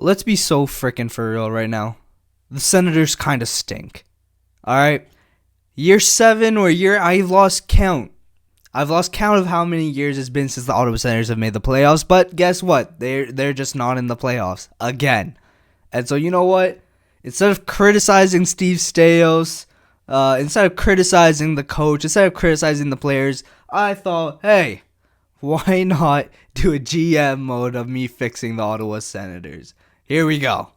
let's be so freaking for real right now. The Senators kind of stink. All right, year 7 or year I've lost count. I've lost count of how many years it's been since the Ottawa Senators have made the playoffs. But guess what? They're just not in the playoffs again. And so you know what? Instead of criticizing Steve Stais, instead of criticizing the coach, instead of criticizing the players, I thought, hey, why not do a GM mode of me fixing the Ottawa Senators? Here we go.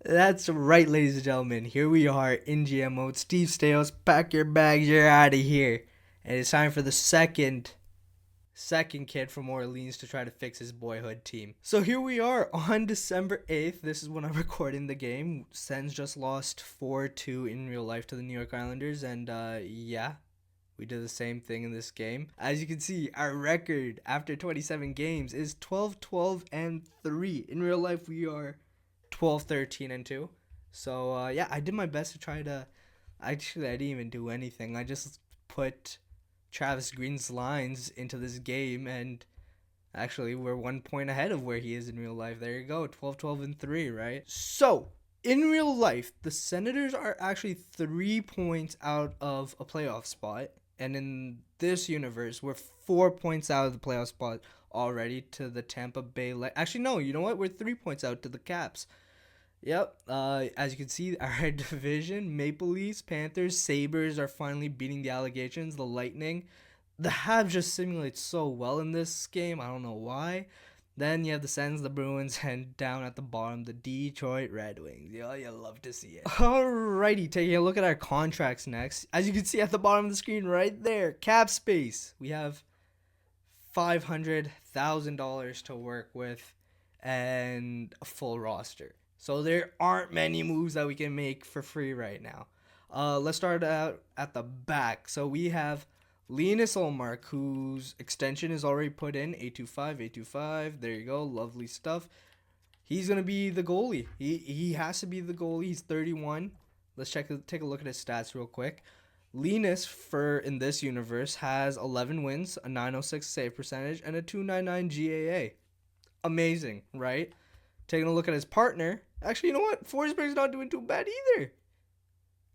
That's right, ladies and gentlemen. Here we are in GM mode. Steve Stais, pack your bags, you're out of here. And it's time for the second kid from Orleans to try to fix his boyhood team. So here we are on December 8th. This is when I'm recording the game. Sens just lost 4-2 in real life to the New York Islanders. And yeah, we did the same thing in this game. As you can see, our record after 27 games is 12-12-3. In real life, we are 12-13-2. So yeah, I did my best to try to... Actually, I didn't even do anything. I just put Travis Green's lines into this game, and actually we're 1 point ahead of where he is in real life. There you go, 12-12-3, right? So in real life, the Senators are actually 3 points out of a playoff spot, and in this universe, we're 4 points out of the playoff spot already to the Tampa Bay actually, no, you know what? We're 3 points out to the Caps. Yep, as you can see, our division, Maple Leafs, Panthers, Sabres are finally beating the Allegations, the Lightning. The Habs just simulate so well in this game, I don't know why. Then you have the Sens, the Bruins, and down at the bottom, the Detroit Red Wings. Yeah, you love to see it. Alrighty, taking a look at our contracts next. As you can see at the bottom of the screen right there, cap space. We have $500,000 to work with and a full roster. So there aren't many moves that we can make for free right now. Let's start out at the back. So we have Linus Ullmark, whose extension is already put in. 825. There you go. Lovely stuff. He's going to be the goalie. He has to be the goalie. He's 31. Let's take a look at his stats real quick. Linus, in this universe, has 11 wins, a 906 save percentage, and a 299 GAA. Amazing, right? Taking a look at his partner. Actually, you know what? Forsberg's not doing too bad either.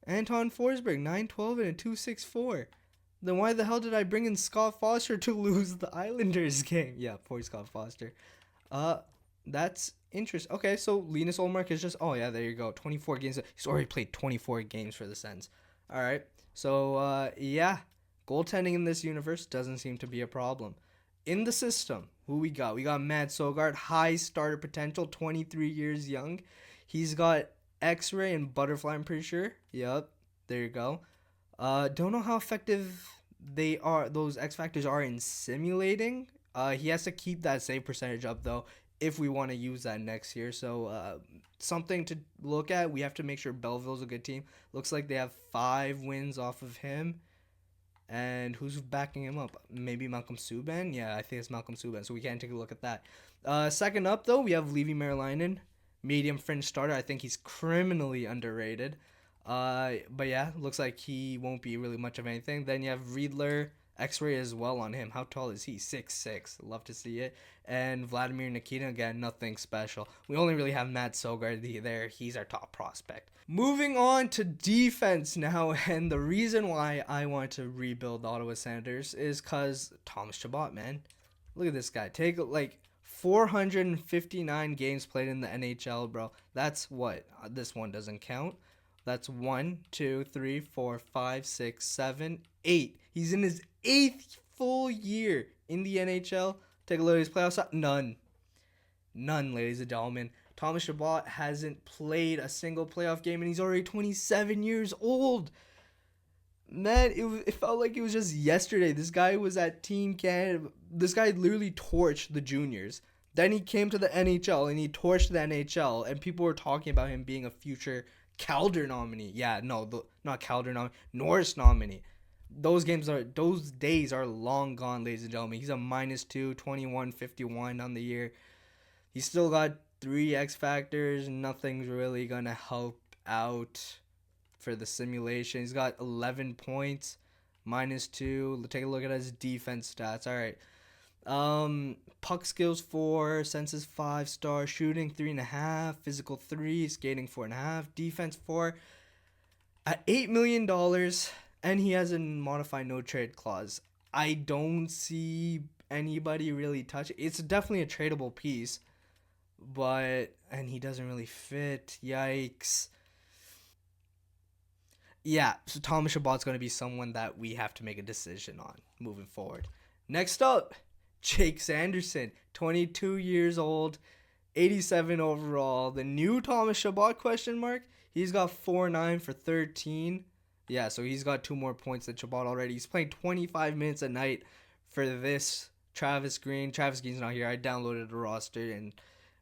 Anton Forsberg, 912 and a 264. Then why the hell did I bring in Scott Foster to lose the Islanders game? Yeah, poor Scott Foster. That's interesting. Okay, so Linus Ullmark is just... Oh, yeah, there you go. 24 games. He's already played 24 games for the Sens. All right. So, yeah. Goaltending in this universe doesn't seem to be a problem. In the system, who we got? We got Matt Sogard, high starter potential, 23 years young. He's got X-ray and butterfly, I'm pretty sure. Yep, there you go. Don't know how effective those X factors are in simulating. He has to keep that save percentage up though if we want to use that next year. So something to look at. We have to make sure Belleville's a good team. Looks like they have 5 wins off of him. And who's backing him up? Maybe Malcolm Subban? Yeah, I think it's Malcolm Subban, so we can take a look at that. Second up, though, we have Levi Merlainen, medium fringe starter. I think he's criminally underrated. But yeah, looks like he won't be really much of anything. Then you have Riedler, X-ray as well on him. How tall is he? 6'6". Love to see it. And Vladimir Nikita, again, nothing special. We only really have Matt Sogard there. He's our top prospect. Moving on to defense now, and the reason why I want to rebuild the Ottawa Senators is because Thomas Chabot, man. Look at this guy. Take, 459 games played in the NHL, bro. That's what? This one doesn't count. That's 1, 2, 3, 4, 5, 6, 7, 8. He's in his 8th full year in the NHL. Take a look at his playoff shot. None, ladies and gentlemen. Thomas Chabot hasn't played a single playoff game, and he's already 27 years old. Man, it felt like it was just yesterday. This guy was at Team Canada. This guy literally torched the juniors. Then he came to the NHL, and he torched the NHL, and people were talking about him being a future Calder nominee. Yeah, no, not Calder nominee. Norris nominee. Those days are long gone, ladies and gentlemen. He's a -2, 21, 51 on the year. He's still got 3 X factors. Nothing's really gonna help out for the simulation. He's got 11 points, -2. Take a look at his defense stats. All right. Puck skills 4, senses 5-star, shooting 3.5, physical 3, skating 4.5, defense 4. At $8 million, and he has a modified no trade clause. I don't see anybody really touch it. It's definitely a tradable piece, but and he doesn't really fit. Yikes. Yeah, so Thomas Chabot's going to be someone that we have to make a decision on moving forward. Next up, Jake Sanderson, 22 years old, 87 overall. The new Thomas Chabot question mark. He's got 4.9 for 13. Yeah, so he's got 2 more points than Chabot already. He's playing 25 minutes a night for this Travis Green. Travis Green's not here. I downloaded the roster and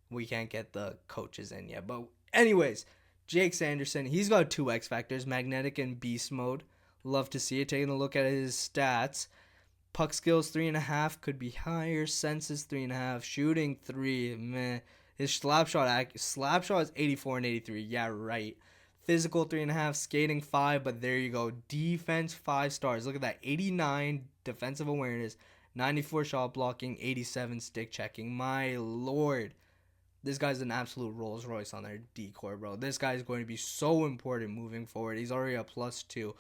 we can't get the coaches in yet. But anyways, Jake Sanderson, he's got 2 X factors, magnetic and beast mode. Love to see it. Taking a look at his stats. Puck skills 3.5 could be higher. Senses 3.5. Shooting 3. Meh. His slap shot is 84 and 83. Yeah, right. Physical 3.5. Skating 5. But there you go. Defense 5 stars. Look at that. 89 defensive awareness. 94 shot blocking. 87 stick checking. My lord. This guy's an absolute Rolls Royce on their decor, bro. This guy is going to be so important moving forward. He's already a +2.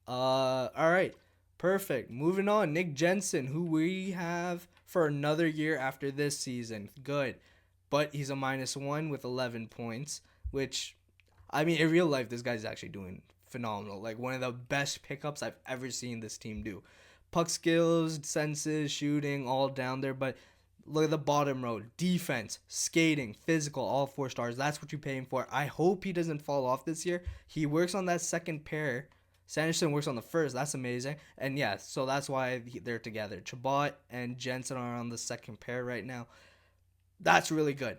All right. Perfect. Moving on. Nick Jensen, who we have for another year after this season. Good. But he's a -1 with 11 points, which, I mean, in real life, this guy's actually doing phenomenal. Like, one of the best pickups I've ever seen this team do. Puck skills, senses, shooting, all down there. But look at the bottom row. Defense, skating, physical, all 4 stars. That's what you're paying for. I hope he doesn't fall off this year. He works on that second pair. Sanderson works on the first. That's amazing. And yeah, so that's why they're together. Chabot and Jensen are on the second pair right now. That's really good.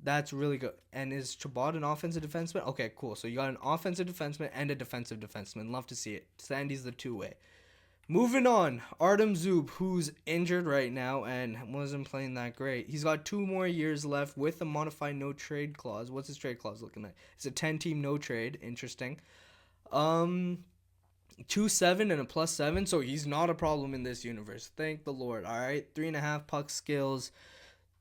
That's really good. And is Chabot an offensive defenseman? Okay, cool. So you got an offensive defenseman and a defensive defenseman. Love to see it. Sandy's the 2-way. Moving on, Artem Zub, who's injured right now and wasn't playing that great. He's got 2 more years left with a modified no trade clause. What's his trade clause looking like? It's a 10-team no trade. Interesting. 2.7 and a +7, so he's not a problem in this universe. Thank the Lord. All right, 3.5 puck skills,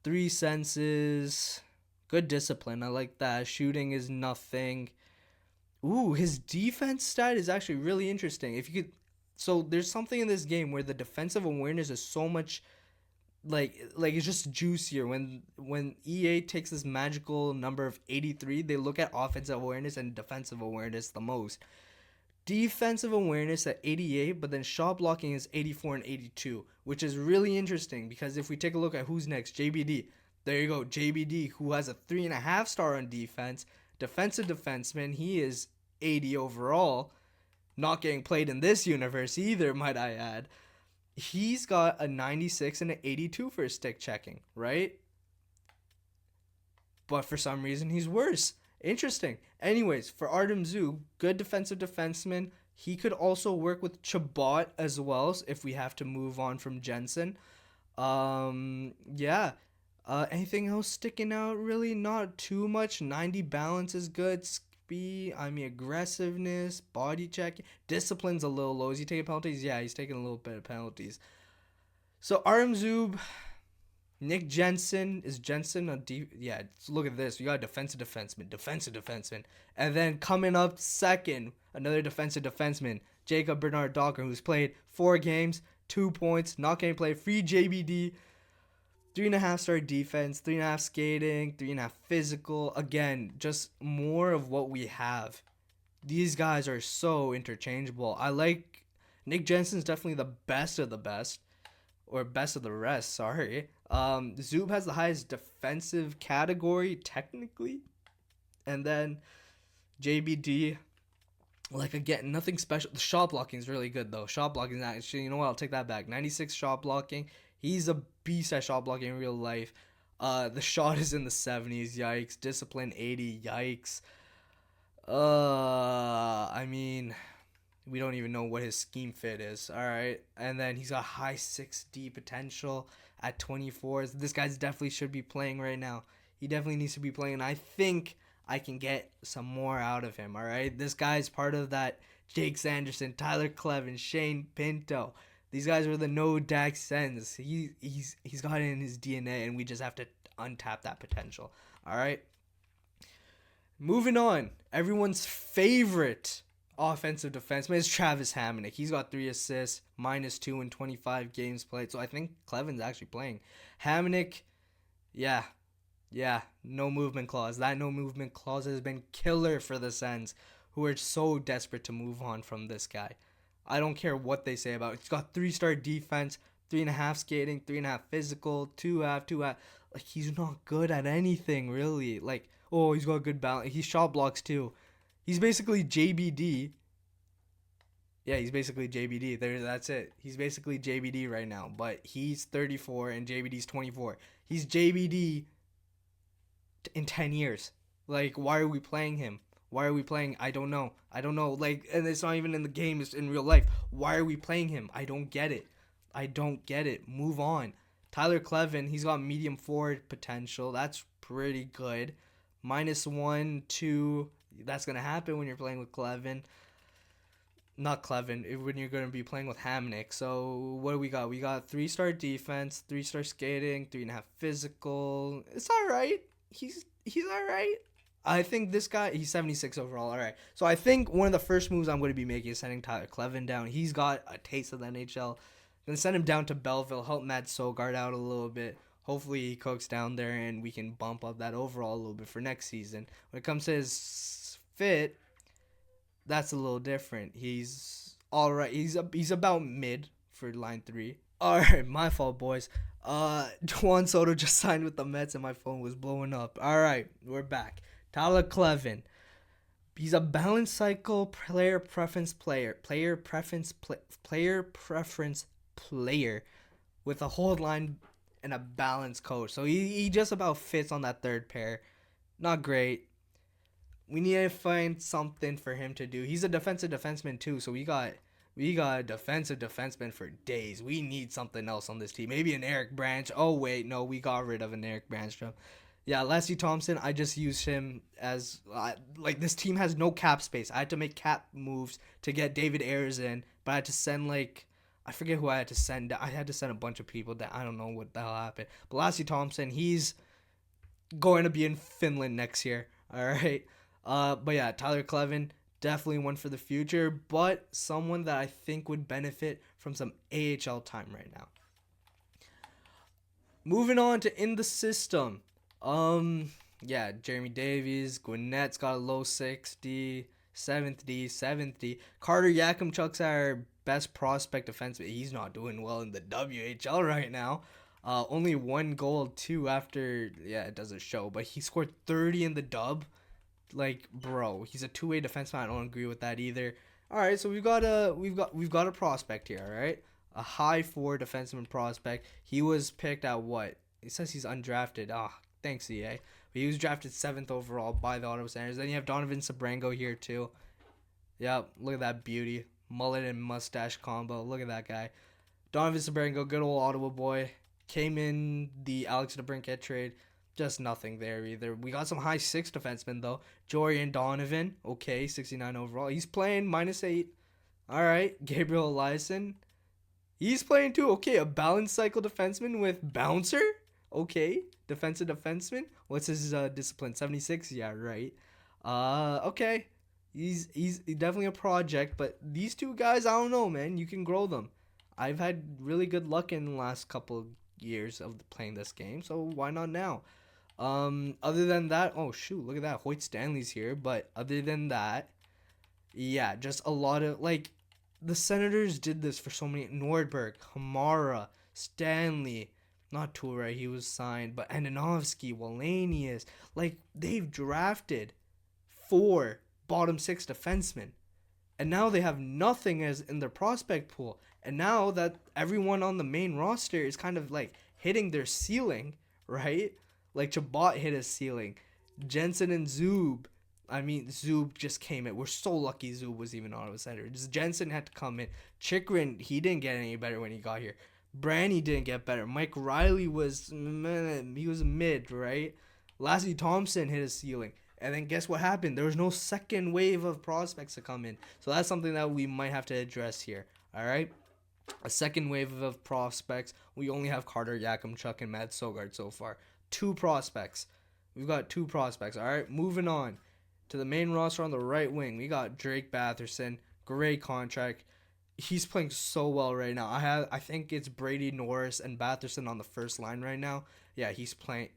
3 senses, good discipline. I like that. Shooting is nothing. Ooh, his defense stat is actually really interesting. If you could, so there's something in this game where the defensive awareness is so much like it's just juicier when EA takes this magical number of 83. They look at offensive awareness and defensive awareness the most. Defensive awareness at 88, but then shot blocking is 84 and 82, which is really interesting because if we take a look at who's next, JBD. There you go, JBD, who has a 3.5 star on defense, defensive defenseman. He is 80 overall, not getting played in this universe either, might I add. He's got a 96 and an 82 for his stick checking, right? But for some reason, he's worse. Interesting. Anyways, for Artem Zub, good defensive defenseman. He could also work with Chabot as well if we have to move on from Jensen. Yeah. Anything else sticking out? Really, not too much. 90 balance is good. Speed, aggressiveness, body check. Discipline's a little low. Is he taking penalties? Yeah, he's taking a little bit of penalties. So Artem Zub, Nick Jensen. Is Jensen a deep? Yeah, look at this. We got a defensive defenseman. And then coming up second, another defensive defenseman, Jacob Bernard Docker, who's played 4 games, 2 points, not getting played. Free JBD, 3.5 star defense, 3.5 skating, 3.5 physical. Again, just more of what we have. These guys are so interchangeable. I like Nick Jensen's definitely the best of the best. Or best of the rest, sorry. Zub has the highest defensive category, technically. And then JBD, like, again, nothing special. The shot blocking is really good, though. Shot blocking is actually, you know what, I'll take that back. 96 shot blocking. He's a beast at shot blocking in real life. The shot is in the 70s, yikes. Discipline, 80, yikes. We don't even know what his scheme fit is. All right. And then he's got high 6D potential at 24. This guy's definitely should be playing right now. He definitely needs to be playing. And I think I can get some more out of him. All right. This guy's part of that Jake Sanderson, Tyler Clevin, Shane Pinto. These guys are the no Dak sends. He's got it in his DNA, and we just have to untap that potential. All right. Moving on, everyone's favorite offensive defenseman is Travis Hamonic. He's got 3 assists, -2 in 25 games played. So I think Cleven's actually playing. Hamonic, yeah, no movement clause. That no movement clause has been killer for the Sens, who are so desperate to move on from this guy. I don't care what they say about it. He's got 3-star defense, 3.5 skating, 3.5 physical, 2.5, 2.5. Like, he's not good at anything, really. Like, oh, he's got good balance. He shot blocks, too. He's basically JBD. Yeah, he's basically JBD. That's it. He's basically JBD right now. But he's 34 and JBD's 24. He's JBD in 10 years. Like, why are we playing him? Why are we playing? I don't know. Like, and it's not even in the game. It's in real life. Why are we playing him? I don't get it. Move on. Tyler Cleven, he's got medium forward potential. That's pretty good. -1, 2. That's going to happen when you're playing with Cleven. Not Cleven, when you're going to be playing with Hamonic. So, what do we got? We got 3-star defense, 3-star skating, 3.5 physical. It's all right. He's all right. I think this guy, he's 76 overall. All right. So, I think one of the first moves I'm going to be making is sending Tyler Cleven down. He's got a taste of the NHL. I'm going to send him down to Belleville, help Matt Sogard out a little bit. Hopefully, he cooks down there and we can bump up that overall a little bit for next season. When it comes to his fit, that's a little different. He's all right. He's about mid for line 3. All right, my fault, boys. Juan Soto just signed with the Mets and my phone was blowing up. All right, we're back. Tyler Cleven. He's a balance cycle player preference player with a hold line and a balanced coach. So he just about fits on that third pair. Not great. We need to find something for him to do. He's a defensive defenseman too, so we got a defensive defenseman for days. We need something else on this team. Maybe an Eric Branch. Oh wait, no, we got rid of an Eric Branstrom. Yeah, Lassie Thompson, I just used him as like this team has no cap space. I had to make cap moves to get David Ayers in, but I had to send I forget who I had to send. I had to send a bunch of people that I don't know what the hell happened. But Lassie Thompson, he's going to be in Finland next year. All right. But yeah, Tyler Cleven, definitely one for the future, but someone that I think would benefit from some AHL time right now. Moving on to in the system. Yeah, Jeremy Davies, Gwinnett's got a low 60, 7th D. Carter Yakimchuk's our best prospect defenseman. He's not doing well in the WHL right now. Only 1 goal, 2 after, yeah, it doesn't show, but he scored 30 in the dub. Like, bro, he's a two-way defenseman. I don't agree with that either. All right, so we've got a prospect here. All right, a high 4 defenseman prospect. He was picked at what? It says he's undrafted. Thanks, EA. But he was drafted 7th overall by the Ottawa Senators. Then you have Donovan Sabrango here too. Yep, look at that beauty, mullet and mustache combo. Look at that guy, Donovan Sabrango, good old Ottawa boy. Came in the Alex DeBrincat trade. Just nothing there either. We got some high 6 defensemen, though. Jorian Donovan, okay, 69 overall. He's playing -8. All right, Gabriel Eliason. He's playing too. Okay, a balanced cycle defenseman with bouncer. Okay, defensive defenseman. What's his discipline? 76? Yeah, right. Okay. He's definitely a project, but these two guys, I don't know, man. You can grow them. I've had really good luck in the last couple years of playing this game, so why not now? Other than that, oh shoot, look at that, Hoyt Stanley's here. But other than that, yeah, just a lot of the Senators did this for so many. Nordberg, Hamara, Stanley, not Tura, he was signed, but Andonovsky, Wallenius, they've drafted 4 bottom 6 defensemen, and now they have nothing as in their prospect pool. And now that everyone on the main roster is kind of hitting their ceiling, right? Like Chabot hit his ceiling. Jensen and Zub. I mean, Zub just came in. We're so lucky Zub was even Ottawa Center. Just Jensen had to come in. Chikrin, he didn't get any better when he got here. Branny didn't get better. Mike Riley was mid, right? Lassie Thompson hit his ceiling. And then guess what happened? There was no second wave of prospects to come in. So that's something that we might have to address here. All right? A second wave of prospects. We only have Carter Yakimchuk and Matt Sogard so far. Two prospects. We've got two prospects. All right, moving on to the main roster on the right wing. We got Drake Batherson. Great contract. He's playing so well right now. I think it's Brady Norris and Batherson on the first line right now. Yeah, he's playing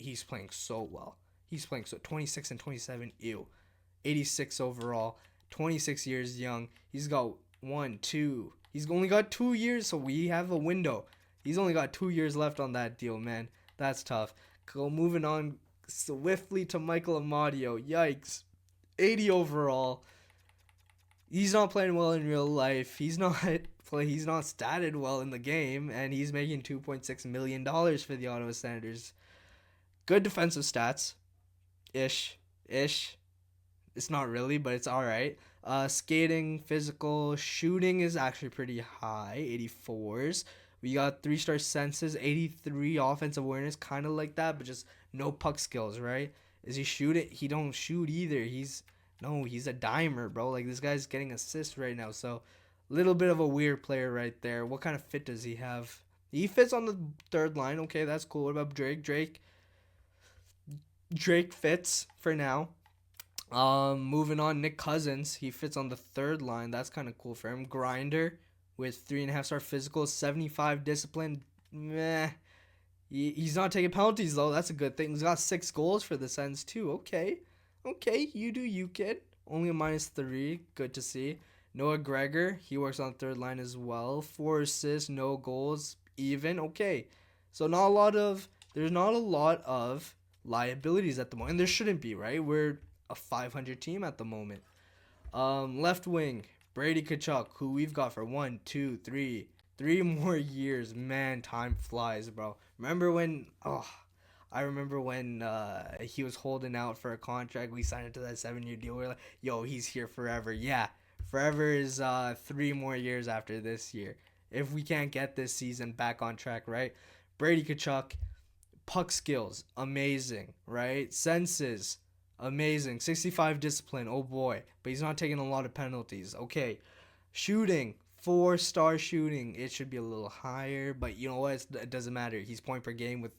so well. He's playing so 26 and 27. Ew. 86 overall. 26 years young. He's got one, two. He's only got 2 years, so we have a window. He's only got 2 years left on that deal, man. That's tough. Go moving on swiftly to Michael Amadio. Yikes. 80 overall. He's not playing well in real life. He's not statted well in the game, and he's making $2.6 million for the Ottawa Senators. Good defensive stats, ish. It's not really, but it's all right. Skating, physical, shooting is actually pretty high, 84s. We got 3-star senses, 83 offensive awareness, kind of like that, but just no puck skills, right? Is he shooting? He don't shoot either. He's a dimer, bro. Like, this guy's getting assists right now, so little bit of a weird player right there. What kind of fit does he have? He fits on the third line. Okay, that's cool. What about Drake? Drake fits for now. Moving on, Nick Cousins. He fits on the third line. That's kind of cool for him. Grinder with 3.5-star physical, 75 discipline. Meh. He's not taking penalties though. That's a good thing. He's got 6 goals for the Sens too. Okay, you do you, kid. Only a -3. Good to see. Noah Gregor. He works on the third line as well. 4 assists, no goals, even. Okay, so there's not a lot of liabilities at the moment. And there shouldn't be, right? We're a 500 team at the moment. Left wing, Brady Tkachuk, who we've got for 3 more years. Man, time flies, bro. I remember when he was holding out for a contract. We signed into that 7-year deal. We're like, yo, he's here forever. Yeah, forever is 3 more years after this year. If we can't get this season back on track, right? Brady Tkachuk, puck skills, amazing, right? Senses, amazing. 65 discipline, oh boy. But he's not taking a lot of penalties. Okay. Shooting, 4-star shooting. It should be a little higher, but you know what? It doesn't matter. He's point per game with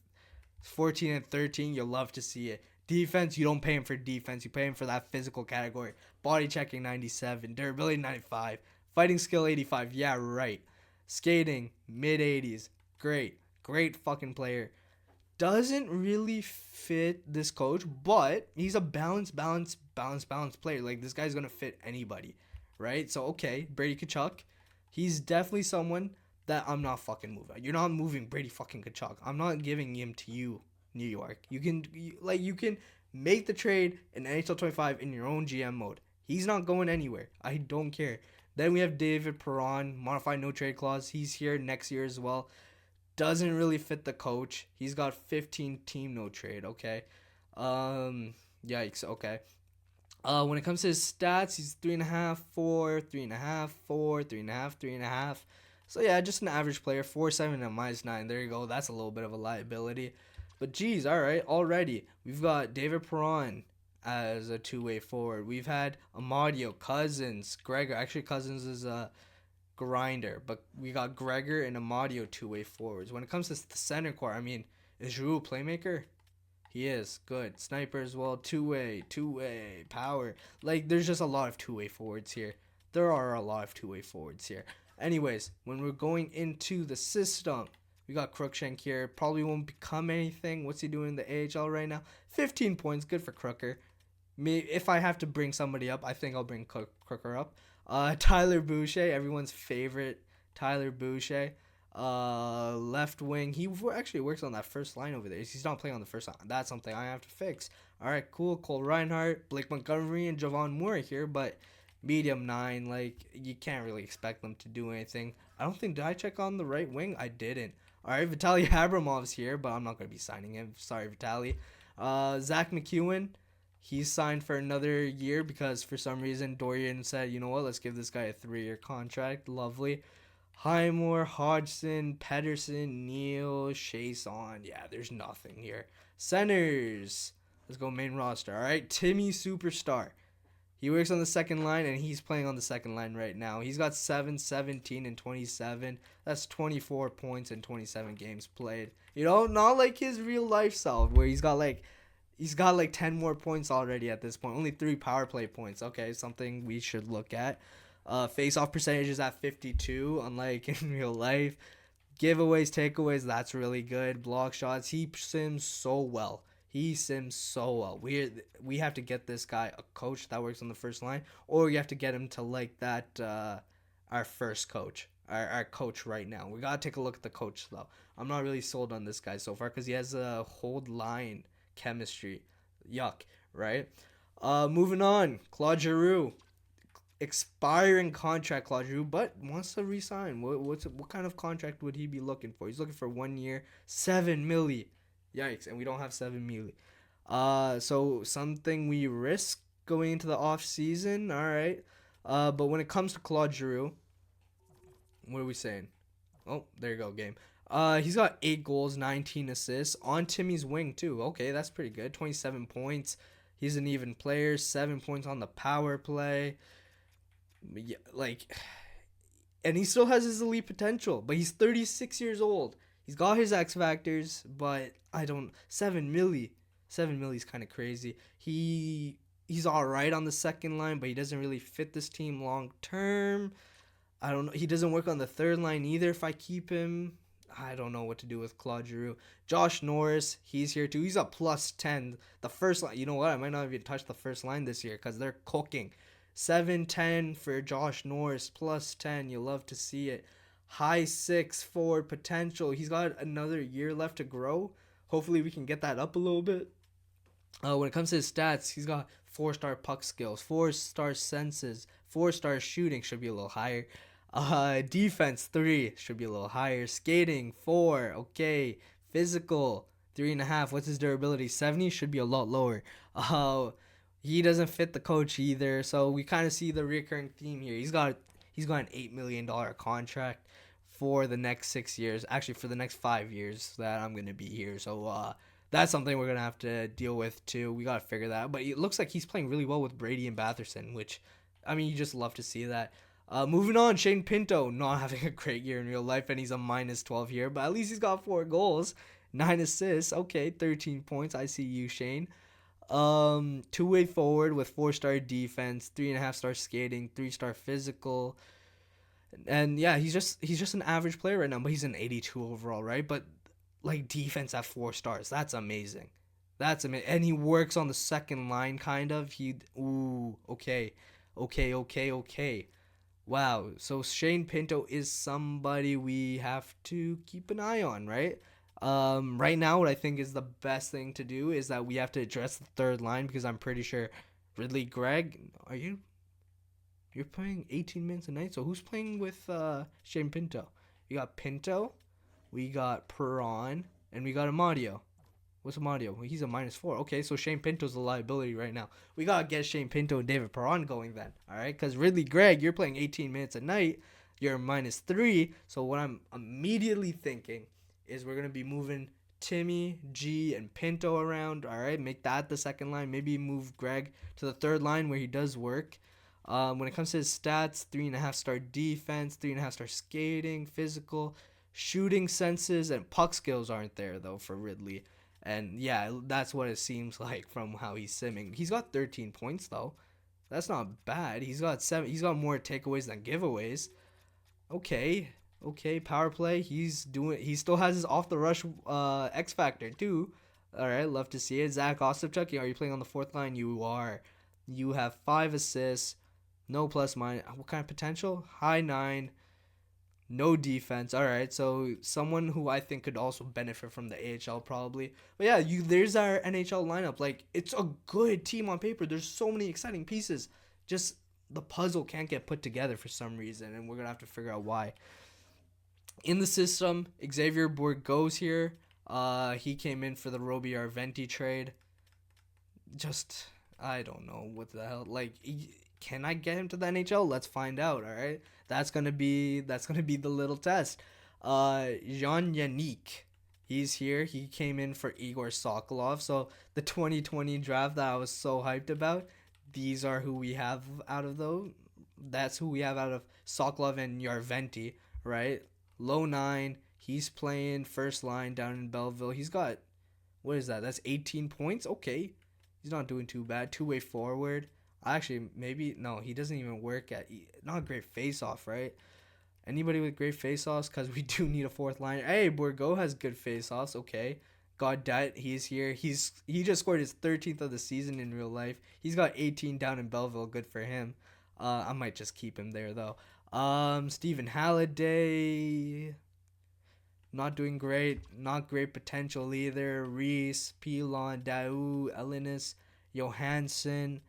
14 and 13. You'll love to see it. Defense, you don't pay him for defense. You pay him for that physical category. Body checking, 97. Durability, 95. Fighting skill, 85. Yeah, right. Skating, mid-80s. Great fucking player. Doesn't really fit this coach, but he's a balanced player. Like, this guy's gonna fit anybody, right? So okay, Brady Tkachuk, he's definitely someone that I'm not fucking moving. You're not moving Brady fucking Tkachuk. I'm not giving him to you, New York. You can make the trade in NHL25 in your own GM mode. He's not going anywhere. I don't care. Then we have David Perron, modified no trade clause. He's here next year as well. Doesn't really fit the coach. He's got 15 team no trade, okay? Yikes, okay. When it comes to his stats, he's 3.5, 4, 3.5, 4, 3.5, 3.5. So yeah, just an average player, 4.7 and -9. There you go. That's a little bit of a liability. But geez, all right, already we've got David Perron as a two-way forward. We've had Amadio, Cousins, Gregor. Actually, Cousins is a grinder, but we got Gregor and Amadio two-way forwards. When it comes to the center core, I mean, is Giroux a playmaker? He is good. Sniper as well. Two-way, power. Like, there's just a lot of two-way forwards here. There are a lot of two-way forwards here. Anyways, when we're going into the system, we got Crookshank here. Probably won't become anything. What's he doing in the AHL right now? 15 points. Good for Crooker. If I have to bring somebody up, I think I'll bring Crooker up. Tyler Boucher, everyone's favorite Tyler Boucher. Left wing. He actually works on that first line over there. He's not playing on the first line. That's something I have to fix. All right, cool. Cole Reinhardt, Blake Montgomery, and Javon Moore here, but medium 9. Like, you can't really expect them to do anything. I don't think, did I check on the right wing? I didn't. All right, Vitaly Abramov's here, but I'm not going to be signing him. Sorry, Vitaly. Zach McEwen, he's signed for another year because for some reason Dorian said, you know what, let's give this guy a 3-year contract. Lovely. Highmore, Hodgson, Pedersen, Neal, Chason. Yeah, there's nothing here. Centers. Let's go main roster. All right, Timmy Superstar. He works on the second line, and he's playing on the second line right now. He's got 7, 17, and 27. That's 24 points in 27 games played. You know, not like his real life self, where he's got like 10 more points already at this point. Only 3 power play points. Okay, something we should look at. Face-off percentage is at 52, unlike in real life. Giveaways, takeaways, that's really good. Block shots, he sims so well. He sims so well. We have to get this guy a coach that works on the first line, or we have to get him to like that our first coach, our coach right now. We gotta take a look at the coach though. I'm not really sold on this guy so far because he has a hold line chemistry. Yuck, right? Moving on, Claude Giroux, expiring contract, Claude Giroux, but wants to resign. What kind of contract would he be looking for? He's looking for 1 year, 7 milli. Yikes! And we don't have 7 milli. So something we risk going into the off season. All right. But when it comes to Claude Giroux, what are we saying? Oh, there you go, game. He's got 8 goals, 19 assists on Timmy's wing too. Okay, that's pretty good. 27 points. He's an even player. 7 points on the power play. Yeah, like, and he still has his elite potential, but he's 36 years old. He's got his X factors, but I don't 7 milli. 7 milli is kind of crazy. He's all right on the second line, but he doesn't really fit this team long term. I don't know. He doesn't work on the third line either. If I keep him, I don't know what to do with Claude Giroux. Josh Norris, he's here too. He's a plus 10. The first line, you know what? I might not even touch the first line this year because they're cooking. 7-10 for Josh Norris, plus 10. You love to see it. High 6 forward potential. He's got another year left to grow. Hopefully we can get that up a little bit. When it comes to his stats, he's got 4-star puck skills, 4-star senses, 4-star shooting, should be a little higher. Defense 3 should be a little higher. Skating 4, okay. Physical 3.5. What's his durability? 70 should be a lot lower. He doesn't fit the coach either, so we kind of see the recurring theme here. He's got an $8 million contract for the next 6 years. Actually, for the next 5 years that I'm gonna be here. So that's something we're gonna have to deal with too. We gotta figure that out. But it looks like he's playing really well with Brady and Batherson, which, I mean, you just love to see that. Moving on, Shane Pinto not having a great year in real life, and he's a minus 12 here, but at least he's got 4 goals, 9 assists. Okay, 13 points. I see you, Shane. Two-way forward with 4-star defense, 3.5-star skating, 3-star physical, and yeah, he's just an average player right now, but he's an 82 overall, right? But like defense at 4 stars, that's amazing. That's amazing, and he works on the second line, kind of. Okay. Wow. So Shane Pinto is somebody we have to keep an eye on, right? Right now, what I think is the best thing to do is that we have to address the third line because I'm pretty sure Ridley Gregg, you're playing 18 minutes a night. So who's playing with Shane Pinto? You got Pinto, we got Perron, and we got Amadio. What's Amadio? Well, he's a minus 4. Okay, so Shane Pinto's a liability right now. We gotta get Shane Pinto and David Perron going then. All right, because Ridley Gregg, you're playing 18 minutes a night. You're minus 3. So what I'm immediately thinking is we're gonna be moving Timmy, G, and Pinto around. All right, make that the second line. Maybe move Greg to the third line where he does work. When it comes to his stats, 3.5-star defense, 3.5-star skating, physical, shooting senses, and puck skills aren't there though for Ridley. And yeah, that's what it seems like from how he's simming. He's got 13 points though. That's not bad. He's got 7. He's got more takeaways than giveaways. Okay. Power play. He still has his off the rush X factor too. All right, love to see it. Zach Ostapchuk, are you playing on the fourth line? You are. You have 5 assists, no plus minus. What kind of potential? High 9. No defense. All right, so someone who I think could also benefit from the AHL probably. But yeah, there's our NHL lineup. Like, it's a good team on paper. There's so many exciting pieces. Just the puzzle can't get put together for some reason, and we're gonna have to figure out why. In the system, Xavier Bourgault's here. He came in for the Robillard Venti trade. Just, I don't know what the hell. Like, can I get him to the NHL? Let's find out. All right, that's gonna be the little test. Jean Yannick, he's here. He came in for Igor Sokolov. So the 2020 draft that I was so hyped about these are who we have out of those. That's who we have out of Sokolov and Yarventi, right? Low nine. He's playing first line down in Belleville. He's got, what is that? That's 18 points. Okay, he's not doing too bad. Two-way forward. Actually, maybe no. He doesn't even work at not great face-off, right? Anybody with great face-offs? Because we do need a fourth line. Hey, Bourgo has good face-offs. Okay. Godet, he's here. He just scored his 13th of the season in real life. He's got 18 down in Belleville. Good for him. I might just keep him there though. Stephen Halliday, not doing great. Not great potential either. Reese, Pilon, Dau, Elenis, Johansson.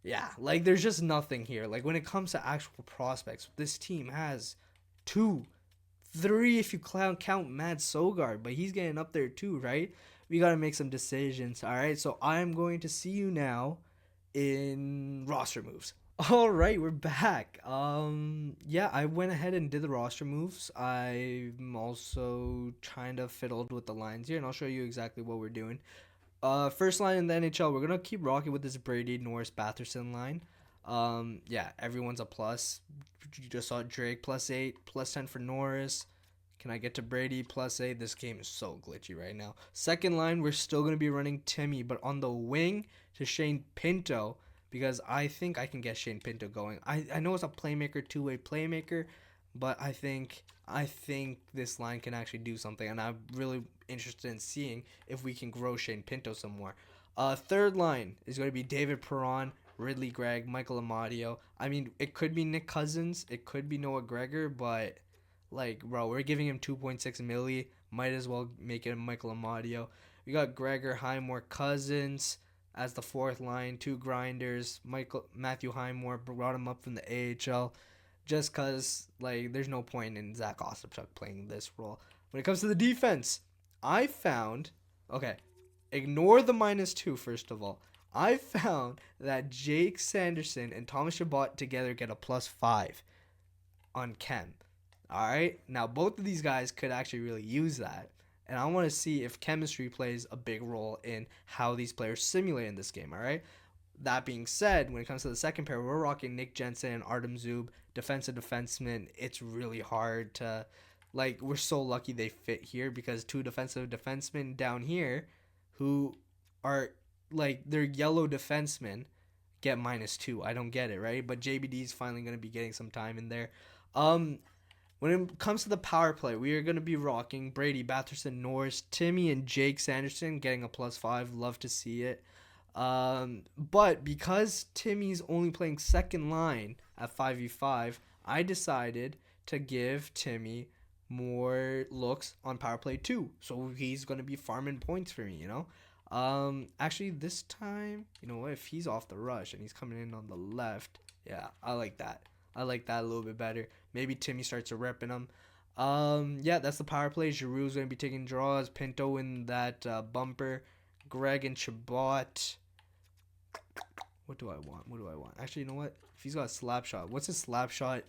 Yeah, like there's just nothing here. Like when it comes to actual prospects, this team has two, three if you count Matt Sogard, but he's getting up there too, right? We got to make some decisions. All right, so I'm going to see you now in roster moves. All right, we're back. Yeah, I went ahead and did the roster moves. I'm also kind of fiddled with the lines here, and I'll show you exactly what we're doing. First line in the NHL, we're gonna keep rocking with this Brady Norris Batherson line. Yeah, everyone's a plus. You just saw Drake +8, +10 for Norris. Can I get to Brady +8? This game is so glitchy right now. Second line, we're still gonna be running Timmy, but on the wing to Shane Pinto because I think I can get Shane Pinto going. I know it's a playmaker, two-way playmaker, but I think this line can actually do something, and I'm really interested in seeing if we can grow Shane Pinto some more. Third line is going to be David Perron, Ridley Gregg, Michael Amadio. I mean, it could be Nick Cousins, it could be Noah Gregor, but like, bro, we're giving him 2.6 milli. Might as well make it Michael Amadio. We got Gregor, Highmore, Cousins as the fourth line, two grinders. Matthew Highmore brought him up from the AHL just because, like, there's no point in Zach Ostapchuk playing this role. When it comes to the defense, I found, okay, ignore the -2 first of all. I found that Jake Sanderson and Thomas Chabot together get a +5 on Chem. All right, now both of these guys could actually really use that, and I want to see if chemistry plays a big role in how these players simulate in this game. All right. That being said, when it comes to the second pair, we're rocking Nick Jensen and Artem Zub, defensive defenseman. It's really hard to, like, we're so lucky they fit here because two defensive defensemen down here who are, like, they're yellow defensemen get -2. I don't get it, right? But JBD's finally going to be getting some time in there. When it comes to the power play, we are going to be rocking Brady, Batherson, Norris, Timmy, and Jake Sanderson getting a +5. Love to see it. But because Timmy's only playing second line at 5v5, I decided to give Timmy more looks on power play too. So he's going to be farming points for me, you know? Actually, this time, you know what? If he's off the rush and he's coming in on the left, yeah, I like that. I like that a little bit better. Maybe Timmy starts to repping him. Yeah, that's the power play. Giroux's going to be taking draws. Pinto in that bumper. Greg and Chabot. What do I want? Actually, you know what? If he's got a slap shot, what's his slap shot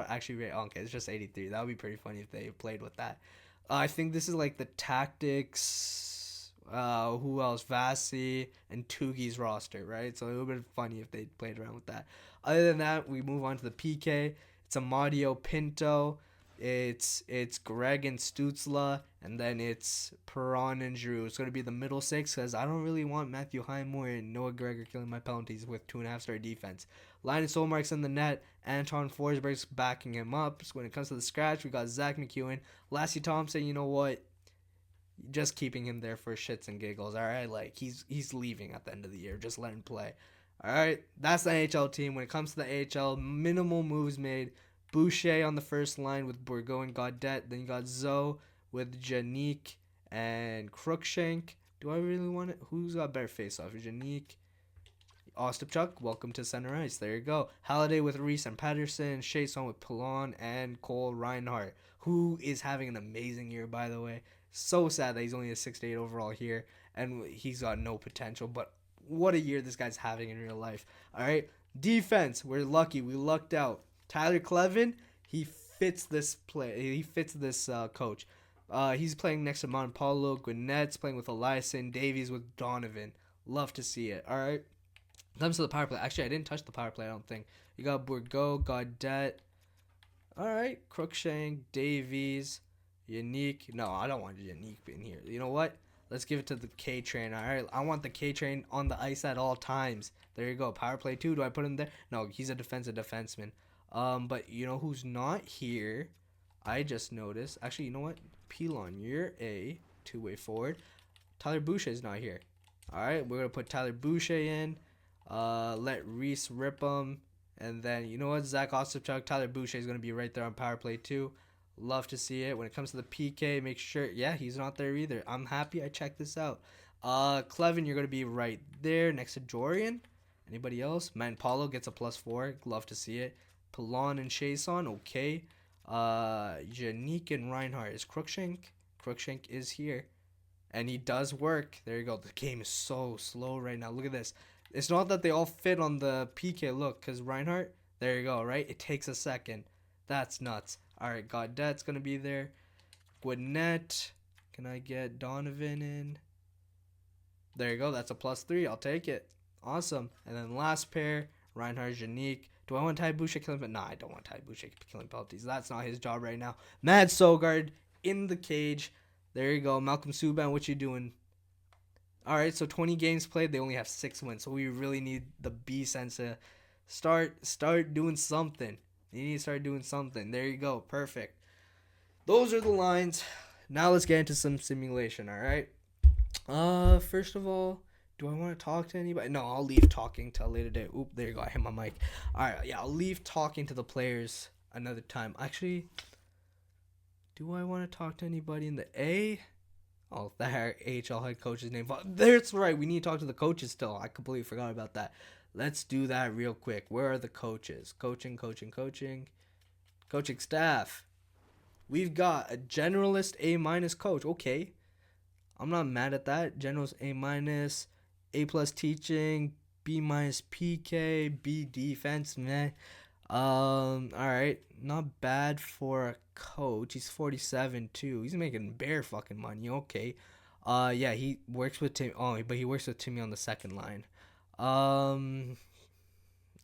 actually rate? Okay, it's just 83. That would be pretty funny if they played with that. I think this is like the tactics. Who else? Vasi and Tugi's roster, right? So it would have been funny if they played around with that. Other than that, we move on to the PK. It's Amadio Pinto. It's Greg and Stutzla, and then it's Perron and Giroux. It's going to be the middle six because I don't really want Matthew Highmore and Noah Gregor killing my penalties with 2.5-star defense. Linus Solmark's in the net. Anton Forsberg's backing him up. So when it comes to the scratch, we got Zach McEwen. Lassie Thompson, you know what? Just keeping him there for shits and giggles, all right? Like, he's leaving at the end of the year. Just let him play. All right? That's the AHL team. When it comes to the AHL, minimal moves made. Boucher on the first line with Bourgault and Godet. Then you got Zoe with Janique and Crookshank. Do I really want it? Who's got better face-off? Janique. Ostapchuk, welcome to center ice. There you go. Halliday with Reese and Patterson. Chason with Pilon and Cole Reinhardt, who is having an amazing year, by the way. So sad that he's only a 6-8 overall here, and he's got no potential. But what a year this guy's having in real life. All right. Defense, we're lucky. We lucked out. Tyler Clevin, he fits this play. He fits this coach. He's playing next to Montpaulo. Gwinnett's playing with Eliason. Davies with Donovan. Love to see it. All right. Comes to the power play. Actually, I didn't touch the power play, I don't think. You got Bourgault, Gaudette. All right, Crookshank, Davies, Unique. No, I don't want Unique in here. You know what? Let's give it to the K train. All right, I want the K train on the ice at all times. There you go. Power play 2. Do I put him there? No, he's a defensive defenseman. But you know who's not here? I just noticed. Actually, you know what? Pilon, you're a two-way forward. Tyler Boucher is not here. All right, we're gonna put Tyler Boucher in. Let Reese rip him. And then, you know what? Zach Ostapchuk, Tyler Boucher is going to be right there on power play too. Love to see it. When it comes to the PK, make sure, yeah, he's not there either. I'm happy I checked this out. Clevin, you're going to be right there next to Jorian. Anybody else? Man Paulo gets a +4. Love to see it. Pilon and Chason, okay. Yannick and Reinhardt. Is Crookshank? Crookshank is here. And he does work. There you go. The game is so slow right now. Look at this. It's not that they all fit on the PK. Look, because Reinhardt, there you go, right? It takes a second. That's nuts. All right, Gaudette's going to be there. Gwinnett. Can I get Donovan in? There you go. That's a +3. I'll take it. Awesome. And then last pair, Reinhardt, Janique. Do I want Ty Boucher killing penalties? No, I don't want Ty Boucher killing penalties. That's not his job right now. Mad Sogard in the cage. There you go. Malcolm Subban, what you doing? All right, so 20 games played. They only have 6 wins. So we really need the B-Sense to start doing something. You need to start doing something. There you go. Perfect. Those are the lines. Now let's get into some simulation, all right? First of all, do I want to talk to anybody? No, I'll leave talking till later day. Oop, there you go. I hit my mic. All right, yeah, I'll leave talking to the players another time. Actually, do I want to talk to anybody in the A? Oh, the AHL head coach's name. That's right. We need to talk to the coaches still. I completely forgot about that. Let's do that real quick. Where are the coaches? Coaching staff. We've got a generalist A- coach. Okay. I'm not mad at that. Generalist A-, A+ teaching, B- PK, B defense, meh. All right, not bad for a coach. He's 47 too. He's making bare fucking money. Okay, yeah, he works with Tim. Oh, but he works with Timmy on the second line. I